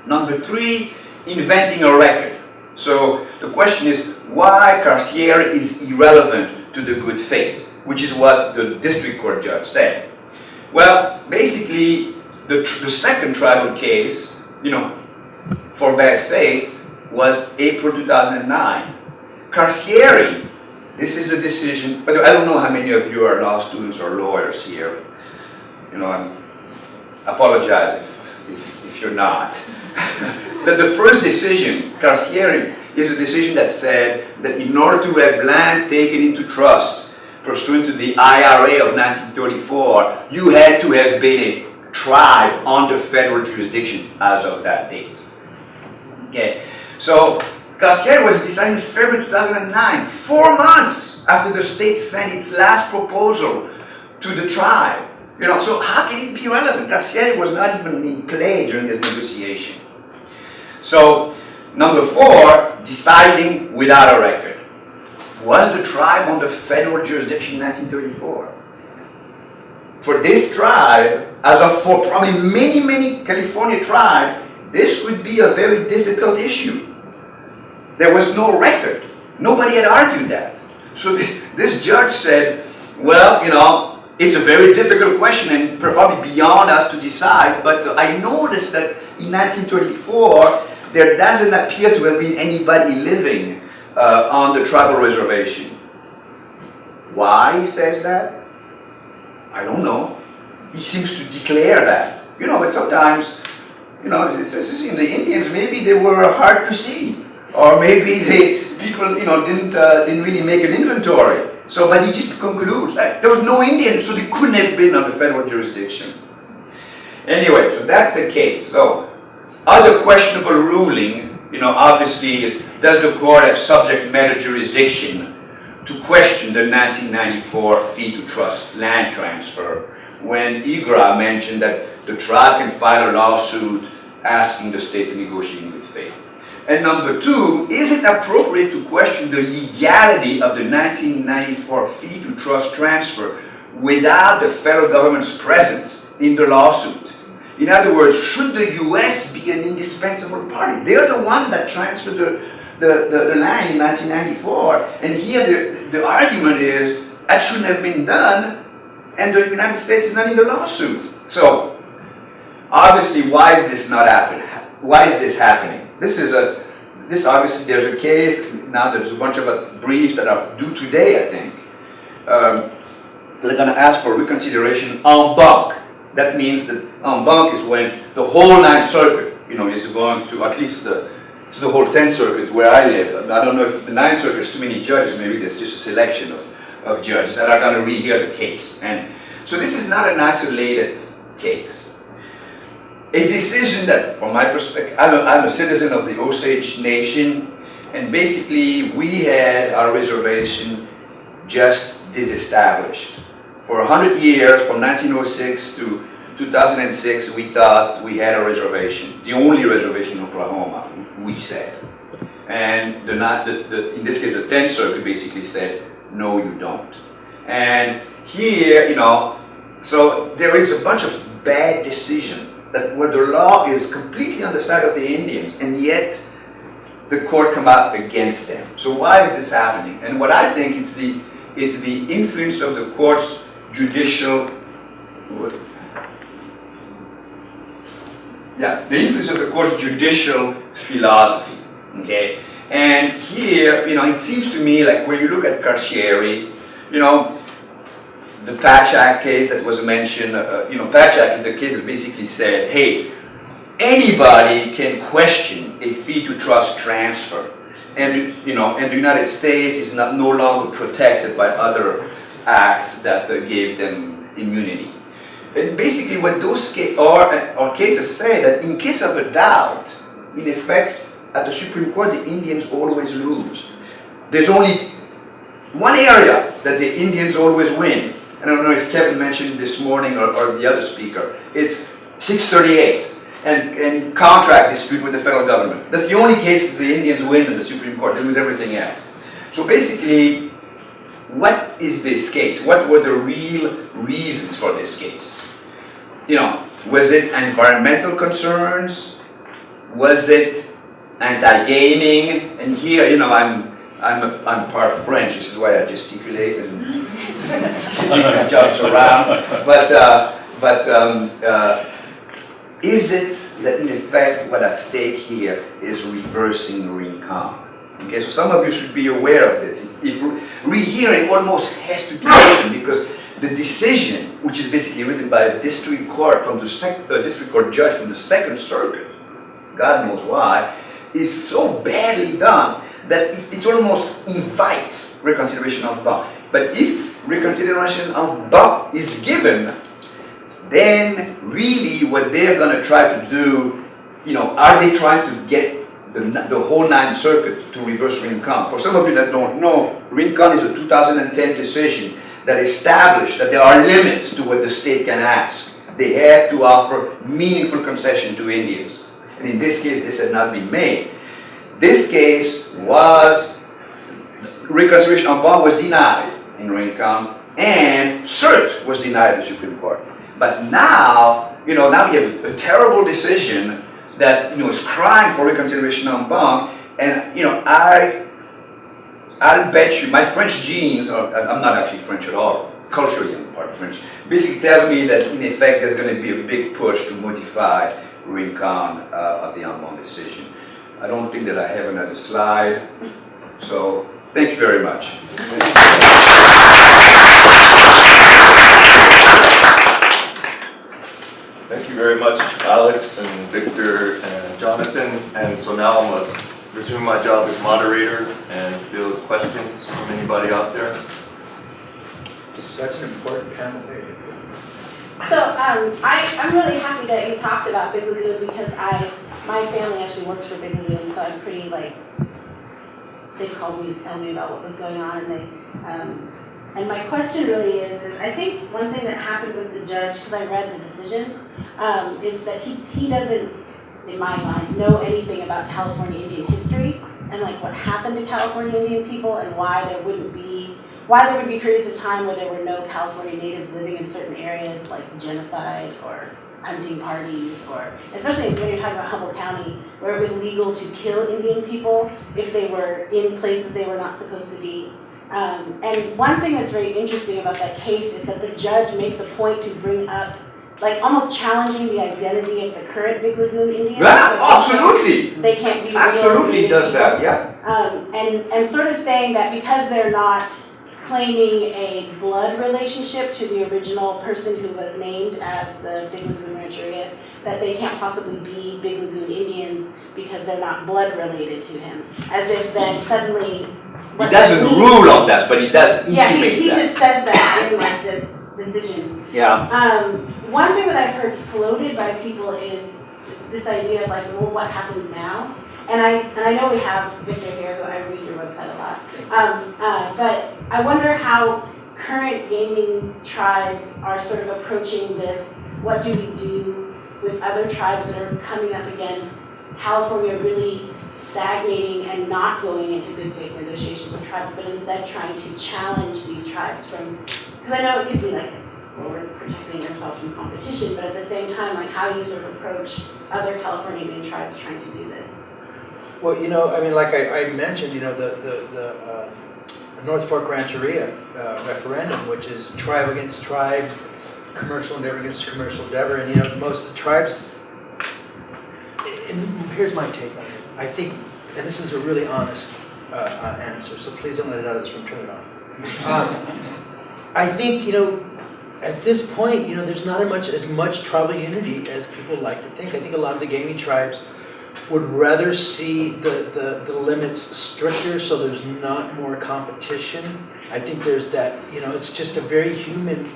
Number three, inventing a record. So the question is why Carciere is irrelevant to the good faith, which is what the district court judge said. Well, basically, the second tribal case, for bad faith, was April 2009. Carciere, this is the decision, but I don't know how many of you are law students or lawyers here. I apologize if you're not. But the first decision, Carciere, is a decision that said that in order to have land taken into trust pursuant to the IRA of 1934, you had to have been a tribe under federal jurisdiction as of that date. Okay, so Carciere was decided in February 2009, 4 months after the state sent its last proposal to the tribe. So how can it be relevant? Carciere was not even in play during this negotiation. So Number 4, deciding without a record. Was the tribe under federal jurisdiction in 1934? For this tribe, as of for probably many California tribes, this would be a very difficult issue. There was no record. Nobody had argued that. So this judge said, well, you know, it's a very difficult question and probably beyond us to decide, but I noticed that in 1934, there doesn't appear to have been anybody living on the tribal reservation. Why he says that? I don't know. He seems to declare that. You know, but sometimes, you know, the Indians, maybe they were hard to see. Or maybe people, you know, didn't really make an inventory. So, but he just concludes that there was no Indian, so they couldn't have been under federal jurisdiction. Anyway, so that's the case. So, other questionable ruling, you know, obviously is, does the court have subject matter jurisdiction to question the 1994 fee to trust land transfer when IGRA mentioned that the tribe can file a lawsuit asking the state to negotiate in good faith? And number 2, is it appropriate to question the legality of the 1994 fee to trust transfer without the federal government's presence in the lawsuit? In other words, should the U.S. be an indispensable party? They're the one that transferred the land in 1994, and here the argument is that shouldn't have been done, and the United States is not in the lawsuit. So, obviously, why is this not happening? Why is this happening? This obviously, there's a case, now there's a bunch of briefs that are due today, I think. They're going to ask for reconsideration en banc. That means that en banc is when the whole Ninth Circuit, you know, is going to, at least it's the whole 10th Circuit where I live. I don't know if the Ninth Circuit has too many judges, maybe there's just a selection of judges that are going to rehear the case. And so this is not an isolated case. A decision that, from my perspective, I'm a citizen of the Osage Nation, and basically we had our reservation just disestablished. For 100 years, from 1906 to 2006, we thought we had a reservation, the only reservation in Oklahoma, we said. And in this case, the 10th Circuit basically said, no, you don't. And here, you know, so there is a bunch of bad decisions that where the law is completely on the side of the Indians, and yet the court come out against them. So why is this happening? And what I think it's the influence of the court's judicial, the influence of the court's judicial philosophy. Okay, and here, you know, it seems to me like when you look at Carcieri, you know, the Pachanga case that was mentioned, you know, Pachanga is the case that basically said, hey, anybody can question a fee to trust transfer, and you know, and the United States is no longer protected by other acts that gave them immunity. And basically, what those cases say that in case of a doubt, in effect, at the Supreme Court, the Indians always lose. There's only one area that the Indians always win. I don't know if Kevin mentioned this morning or the other speaker. It's 638 and contract dispute with the federal government. That's the only cases the Indians win in the Supreme Court. They lose everything else. So basically, what is this case? What were the real reasons for this case? You know, was it environmental concerns? Was it anti-gaming? And here, you know, I'm part French. This is why I gesticulate and jumps around. But is it that in effect what at stake here is reversing Rincon? Okay, so some of you should be aware of this. If rehearing almost has to be written because the decision, which is basically written by a district court from the district court judge from the Second Circuit, God knows why, is so badly done that it almost invites reconsideration en banc. But if reconsideration en banc is given, then really what they're going to try to do, you know, are they trying to get the whole Ninth Circuit to reverse Rincon? For some of you that don't know, Rincon is a 2010 decision that established that there are limits to what the state can ask. They have to offer meaningful concession to Indians. And in this case, this has not been made. This case was, reconsideration en banc was denied in Rincon, and cert was denied in the Supreme Court. But now, now you have a terrible decision that, is crying for reconsideration en banc, and, I'll bet you, my French genes, I'm not actually French at all, culturally I'm part French, basically tells me that in effect there's going to be a big push to modify Rincon of the en banc decision. I don't think that I have another slide, so thank you very much. Thank you very much, Alex and Victor and Jonathan. And so now I'm going to resume my job as moderator and field questions from anybody out there. Such an important panel. So I'm really happy that you talked about Big Lagoon because my family actually works for Big Lagoon, so I'm pretty they called me to tell me about what was going on, and my question really is I think one thing that happened with the judge, because I read the decision, is that he doesn't, in my mind, know anything about California Indian history and what happened to California Indian people and why there would be periods of time where there were no California natives living in certain areas, like genocide or hunting parties, or especially when you're talking about Humboldt County, where it was legal to kill Indian people if they were in places they were not supposed to be. And one thing that's very interesting about that case is that the judge makes a point to bring up, almost challenging the identity of the current Big Lagoon Indians. Absolutely. They can't be Absolutely does that, yeah. And sort of saying that because they're not claiming a blood relationship to the original person who was named as the Big Lagoon Rancheria, that they can't possibly be Big Lagoon Indians because they're not blood related to him. As if then suddenly... He doesn't rule on that, but he does intimate that. Yeah, he just says that in this decision. Yeah. One thing that I've heard floated by people is this idea of well, what happens now? And I know we have Victor here, who I read your website a lot. But I wonder how current gaming tribes are sort of approaching this. What do we do with other tribes that are coming up against California really stagnating and not going into good faith negotiations with tribes, but instead trying to challenge these tribes from, because I know it could be this, we're protecting ourselves from competition, but at the same time, how you sort of approach other California Indian tribes trying to do this. Well, like I mentioned, the North Fork Rancheria referendum, which is tribe against tribe, commercial endeavor against commercial endeavor, and most of the tribes. And here's my take on it. I think, and this is a really honest answer, so please don't let it others from turn it off. I think at this point, there's not as much tribal unity as people like to think. I think a lot of the gaming tribes would rather see the limits stricter so there's not more competition. I think there's that, it's just a very human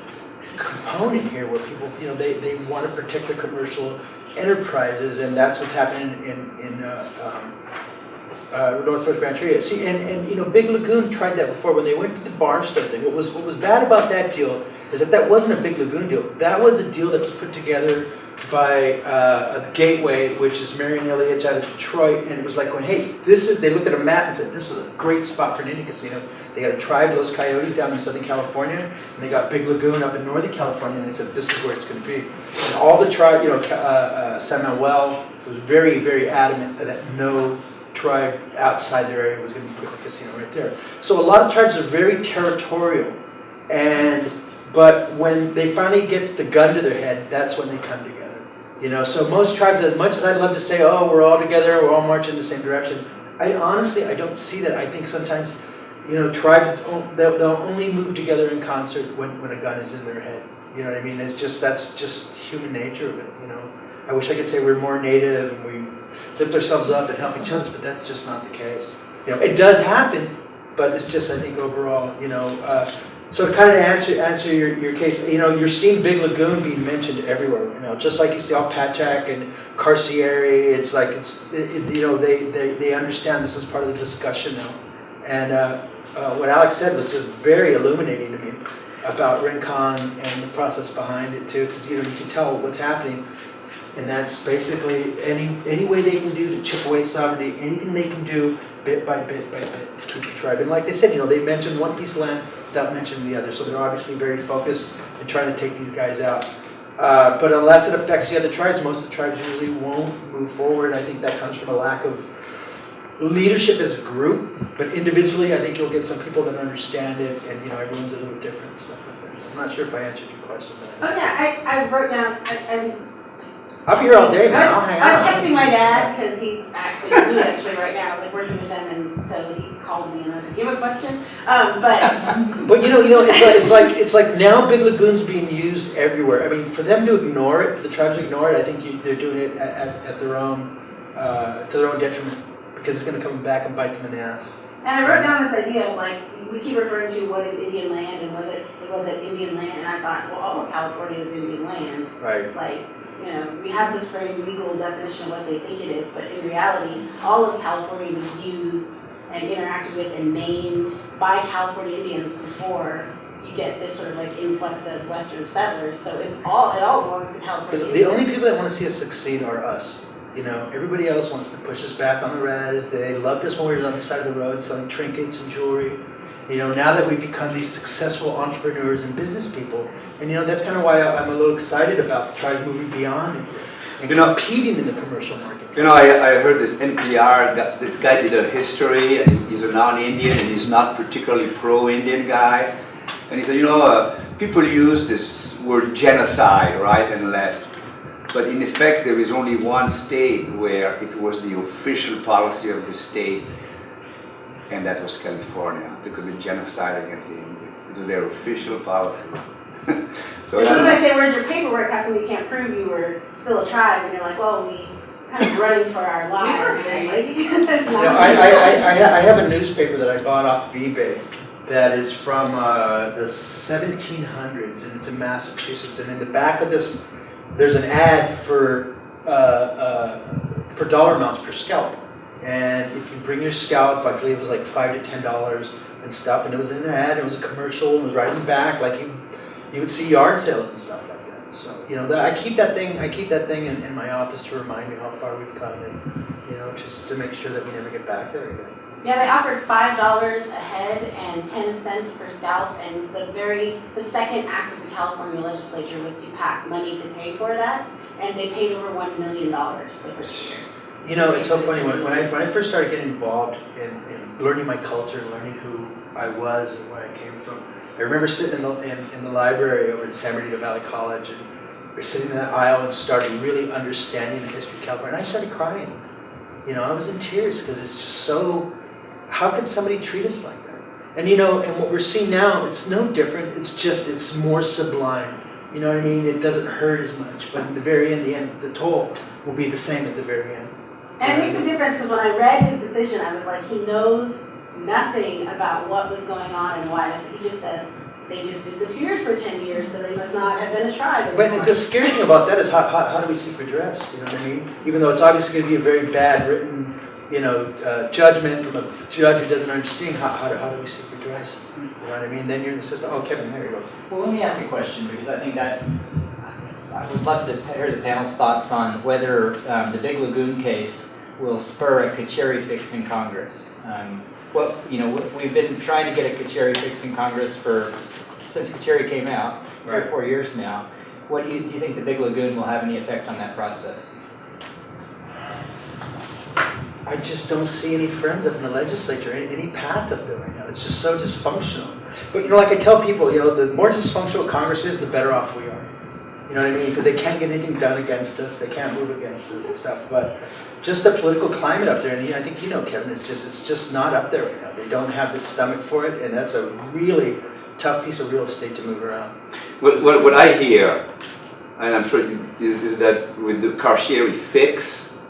component here where people, they want to protect the commercial enterprises, and that's what's happening in North Fork Rancheria. See, and Big Lagoon tried that before when they went to the Barstow thing. What was bad about that deal is that wasn't a Big Lagoon deal. That was a deal that was put together by a Gateway, which is Marion Elliott out of Detroit, and it was going, hey, they looked at a map and said, this is a great spot for an Indian casino. They got a tribe, Los Coyotes, down in Southern California, and they got Big Lagoon up in Northern California, and they said, this is where it's going to be. And all the tribe, San Manuel was very, very adamant that no tribe outside their area was going to be putting a casino right there. So a lot of tribes are very territorial, but when they finally get the gun to their head, that's when they come together. So most tribes, as much as I'd love to say, oh, we're all together, we're all marching in the same direction, I don't see that. I think sometimes, tribes, they'll only move together in concert when a gun is in their head. You know what I mean? That's just human nature of it, I wish I could say we're more native and we lift ourselves up and help each other, but that's just not the case. It does happen, but it's just, I think, overall, so to kind of answer your case, you're seeing Big Lagoon being mentioned everywhere, just like you see all Patchak and Carcieri. It's they understand this is part of the discussion now. And what Alex said was just very illuminating to me about Rincon and the process behind it too, because you can tell what's happening. And that's basically any way they can do to chip away sovereignty, anything they can do bit by bit to keep the tribe. And like they said, they mentioned one piece of land without mentioning the other. So they're obviously very focused in trying to take these guys out. But unless it affects the other tribes, most of the tribes usually won't move forward. I think that comes from a lack of leadership as a group. But individually, I think you'll get some people that understand it, and everyone's a little different and stuff like that. So I'm not sure if I answered your question. Oh yeah, I wrote down, I'll be here all day, man. I'll hang I was out. texting my dad, because he's actually right now, like working with them, and so he called me and I was like, "Do you have a question?" But But it's like now Big Lagoon's being used everywhere. I mean, for them to ignore it, for the tribes to ignore it, I think they're doing it at their own to their own detriment, because it's going to come back and bite them in the ass. and I wrote down this idea of like we keep referring to what is Indian land and was it Indian land, and I thought, well, all of California is Indian land. Right. Like, we have this very legal definition of what they think it is, but in reality, all of California was used and interacted with and named by California Indians before you get this sort of like influx of Western settlers. So it all belongs to California Because Indians. the only people that want to see us succeed are us. Everybody else wants to push us back on the res. They loved us when we were on the side of the road selling trinkets and jewelry. Now that we've become these successful entrepreneurs and business people, and that's kind of why I'm a little excited about tribes moving beyond and competing in the commercial market. I heard this NPR, this guy did a history, and he's a non-Indian, and he's not particularly pro-Indian guy. And he said, people use this word genocide, right and left. But in effect, there is only one state where it was the official policy of the state, and that was California, to commit genocide against the Indians. It was their official policy. So as soon as I say, where's your paperwork? How come you can't prove you were still a tribe? And you're like, well, we kind of running for our lives. And like, I have a newspaper that I bought off of eBay that is from the 1700s, and it's in Massachusetts. And in the back of this, there's an ad for dollar amounts per scalp. And if you bring your scalp, I believe it was like $5 to $10 and stuff. And it was in an ad, it was a commercial, it was right in the back, like you would see yard sales and stuff like that. So I keep that thing in my office to remind me how far we've come, and just to make sure that we never get back there again. yeah, they offered $5 a head and 10 cents per scalp, and the second act of the California legislature was to pass money to pay for that, and they paid over $1 million the first year. It's so funny, when I first started getting involved in learning my culture, learning who I was and where I came from, I remember sitting in the library over at San Bernardino Valley College, and we're sitting in that aisle and started really understanding the history of California, and I started crying. I was in tears, because it's just so, how could somebody treat us like that? And and what we're seeing now, it's no different, it's more sublime. You know what I mean? It doesn't hurt as much, but in the very end, the toll will be the same at the very end. And it makes a difference, because when I read his decision, I was like, he knows nothing about what was going on and why. He just says, they just disappeared for 10 years, so they must not have been a tribe anymore. But the scary thing about that is how do we seek redress? You know what I mean? Even though it's obviously going to be a very bad written, judgment from a judge who doesn't understand, how do we seek redress? You know what I mean? Then you're in the system. Oh, Kevin, there you go. Well, let me ask a question, because I think that I would love to hear the panel's thoughts on whether the Big Lagoon case will spur a Kacheri fix in Congress. We've been trying to get a Kacheri fix in Congress since Kacheri came out, 3 or 4 years now. Do you think the Big Lagoon will have any effect on that process? I just don't see any friends up in the legislature, any path up there right now. It's just so dysfunctional. But like I tell people, the more dysfunctional Congress is, the better off we are. You know what I mean? Because they can't get anything done against us. They can't move against us and stuff. But just the political climate up there, and I think Kevin, it's just not up there right now. They don't have the stomach for it, and that's a really tough piece of real estate to move around. What I hear, and I'm sure is that with the Kacheri fix,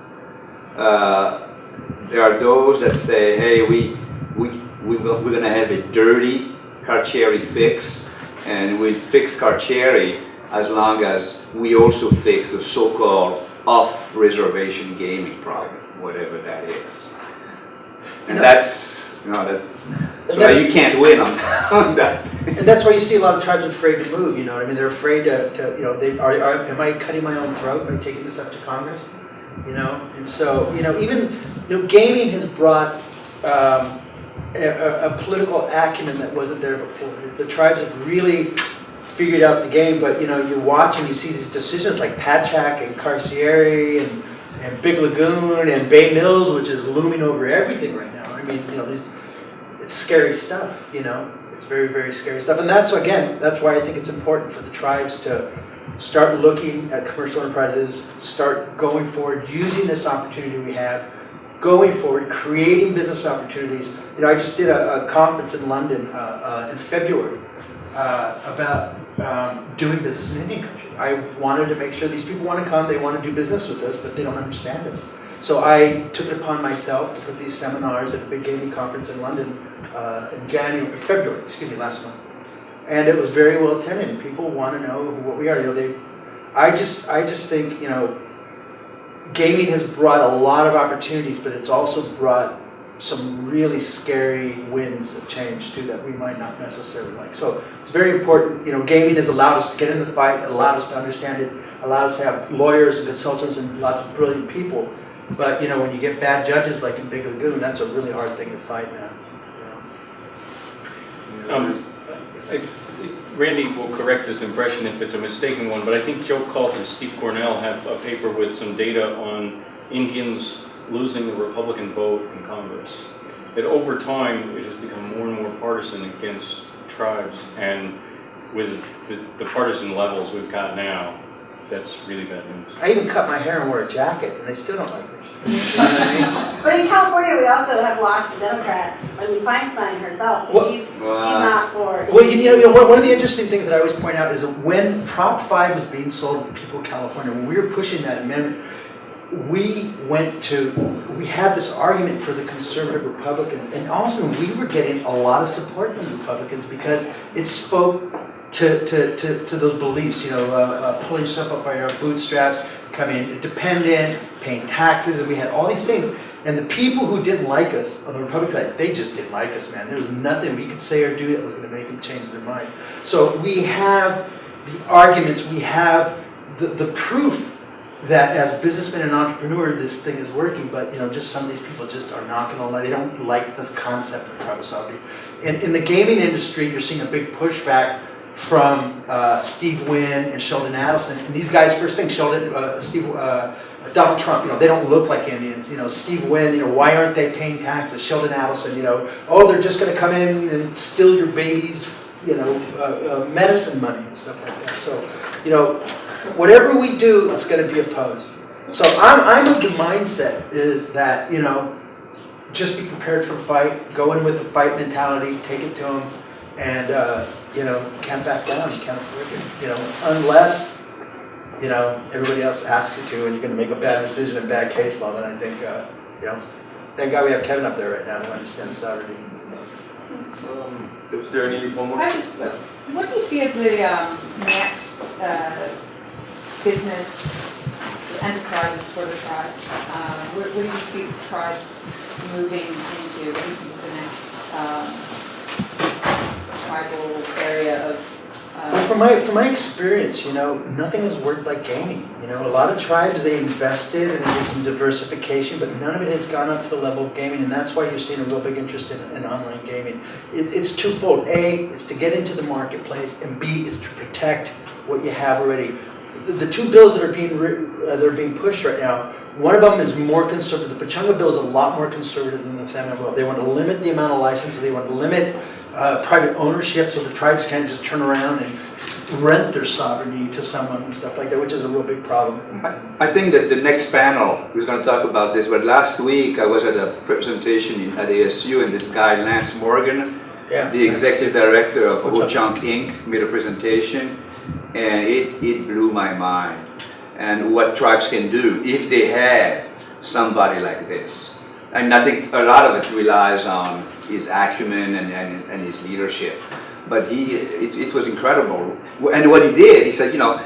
there are those that say, hey, we're going to have a dirty Kacheri fix, and we'll fix Kacheri as long as we also fix the so-called off-reservation gaming problem, whatever that is. And that's You know, so that you can't win on that. And that's why you see a lot of tribes afraid to move, you know what I mean? They're afraid to you know, am I cutting my own throat by taking this up to Congress? You know, and so, you know, even, you know, gaming has brought a political acumen that wasn't there before. The tribes have really figured out the game, but, you know, you watch and you see these decisions like Pachanga and Carcieri and Big Lagoon and Bay Mills, which is looming over everything right now. I mean, you know, it's scary stuff, you know. It's very, very scary stuff. And that's, again, that's why I think it's important for the tribes to start looking at commercial enterprises, start going forward, using this opportunity we have, going forward, creating business opportunities. You know, I just did a conference in London in February about doing business in Indian country. I wanted to make sure these people want to come, they want to do business with us, but they don't understand us. So I took it upon myself to put these seminars at a big gaming conference in London in February, last month. And it was very well attended, and people want to know what we are. You know, I just think, you know, gaming has brought a lot of opportunities, but it's also brought some really scary winds of change too that we might not necessarily like. So it's very important. You know, gaming has allowed us to get in the fight, it allowed us to understand it, allowed us to have lawyers and consultants and lots of brilliant people. But, you know, when you get bad judges like in Big Lagoon, that's a really hard thing to fight now. You know? Randy will correct this impression if it's a mistaken one, but I think Joe Cult and Steve Cornell have a paper with some data on Indians losing the Republican vote in Congress. That over time, it has become more and more partisan against tribes, and with the partisan levels we've got now, that's really bad news. I even cut my hair and wore a jacket, and they still don't like this. You know what I mean? But in California, we also have lost the Democrats. I mean, Feinstein herself, Well, she's not for. Well, you know, one of the interesting things that I always point out is that when Prop 5 was being sold to the people of California, when we were pushing that amendment, we had this argument for the conservative Republicans, and also we were getting a lot of support from the Republicans because it spoke to those beliefs, you know, pulling yourself up by your bootstraps, becoming independent, paying taxes, and we had all these things. And the people who didn't like us on the Republican side, they just didn't like us, man. There was nothing we could say or do that was going to make them change their mind. So we have the arguments, we have the proof that as businessmen and entrepreneurs, this thing is working, but, you know, just some of these people just are not going to like, they don't like the concept of tribal sovereignty. And in the gaming industry, you're seeing a big pushback from Steve Wynn and Sheldon Adelson. And these guys, first thing, Donald Trump, you know, they don't look like Indians. You know, Steve Wynn, you know, why aren't they paying taxes? Sheldon Adelson, you know, oh, they're just going to come in and steal your baby's, you know, medicine money and stuff like that. So, you know, whatever we do, it's going to be opposed. So I'm of the mindset is that, you know, just be prepared for a fight, go in with the fight mentality, take it to them, and, you know, you can't back down, you can't afford it, you know, unless, you know, everybody else asks you to and you're going to make a bad decision and bad case law, then I think, you know, thank God we have Kevin up there right now who understands sovereignty. Is there any one more? What do you see as the next business enterprises for the tribes? Where do you see the tribes moving into? What do you think is the next tribal area of? Well, from my experience, you know, nothing has worked like gaming. You know, a lot of tribes, they invested and they did some diversification, but none of it has gone up to the level of gaming, and that's why you're seeing a real big interest in online gaming. It's twofold. A, is to get into the marketplace, and B, is to protect what you have already. The two bills that are being pushed right now, one of them is more conservative. The Pachanga bill is a lot more conservative than the Salmon bill. They want to limit the amount of licenses. They want to limit private ownership so the tribes can't just turn around and rent their sovereignty to someone and stuff like that, which is a real big problem. I think that the next panel is going to talk about this, but last week I was at a presentation at ASU, and this guy, Lance Morgan, the executive director of Ho-Chunk Inc., made a presentation, and it blew my mind. And what tribes can do if they have somebody like this. And I think a lot of it relies on his acumen and his leadership. But it was incredible. And what he did, he said, you know,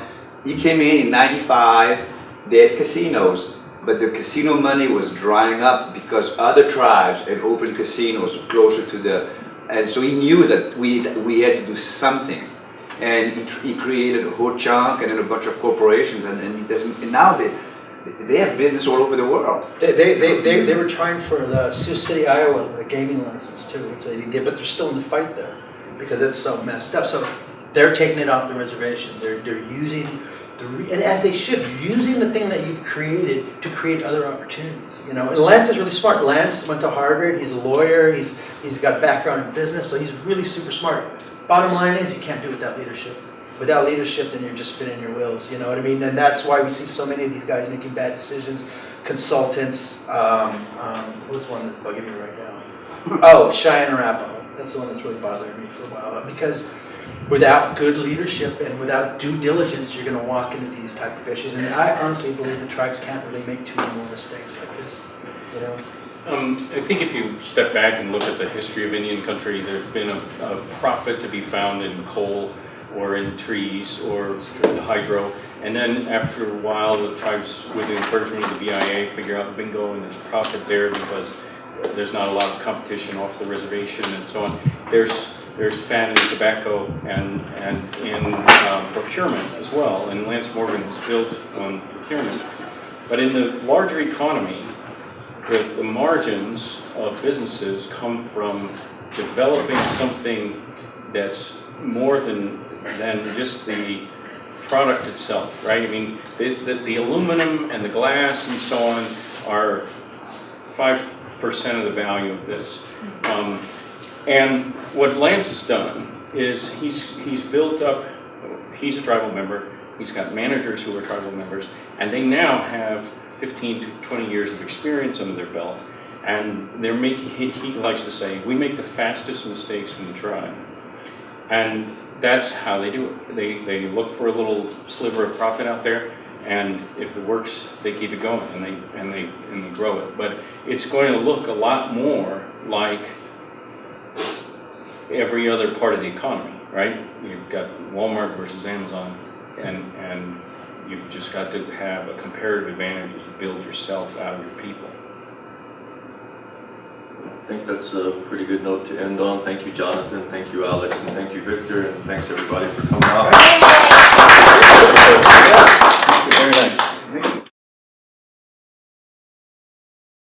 he came in 95, they had casinos, but the casino money was drying up because other tribes had opened casinos closer to the, and so he knew that we had to do something. And he created Rocha and then a bunch of corporations, and now they have business all over the world. They were trying for the Sioux City, Iowa, a gaming license too, which they didn't get, but they're still in the fight there because it's so messed up. So they're taking it off the reservation. They're using and as they should, using the thing that you've created to create other opportunities. You know, and Lance is really smart. Lance went to Harvard. He's a lawyer. He's got background in business, so he's really super smart. Bottom line is, you can't do it without leadership. Without leadership, then you're just spinning your wheels. You know what I mean? And that's why we see so many of these guys making bad decisions. Consultants. Who's one that's bugging me right now? Oh, Cheyenne Arapaho. That's the one that's really bothering me for a while. Because without good leadership and without due diligence, you're going to walk into these type of issues. And I honestly believe the tribes can't really make too many more mistakes like this. You know. I think if you step back and look at the history of Indian country, there's been a profit to be found in coal or in trees or the hydro. And then after a while, the tribes, with the encouragement of the BIA, figure out bingo, and there's profit there because there's not a lot of competition off the reservation and so on. There's fat in tobacco and in procurement as well. And Lance Morgan was built on procurement. But in the larger economy, the margins of businesses come from developing something that's more than just the product itself, right? I mean, the aluminum and the glass and so on are 5% of the value of this. And what Lance has done is he's built up, he's a tribal member, he's got managers who are tribal members, and they now have 15 to 20 years of experience under their belt, and they're making, he likes to say, we make the fastest mistakes in the tribe. And that's how they do it. They look for a little sliver of profit out there, and if it works, they keep it going and they grow it. But it's going to look a lot more like every other part of the economy, right? You've got Walmart versus Amazon, and you've just got to have a comparative advantage to build yourself out of your people. I think that's a pretty good note to end on. Thank you, Jonathan. Thank you, Alex. And thank you, Victor. And thanks, everybody, for coming out.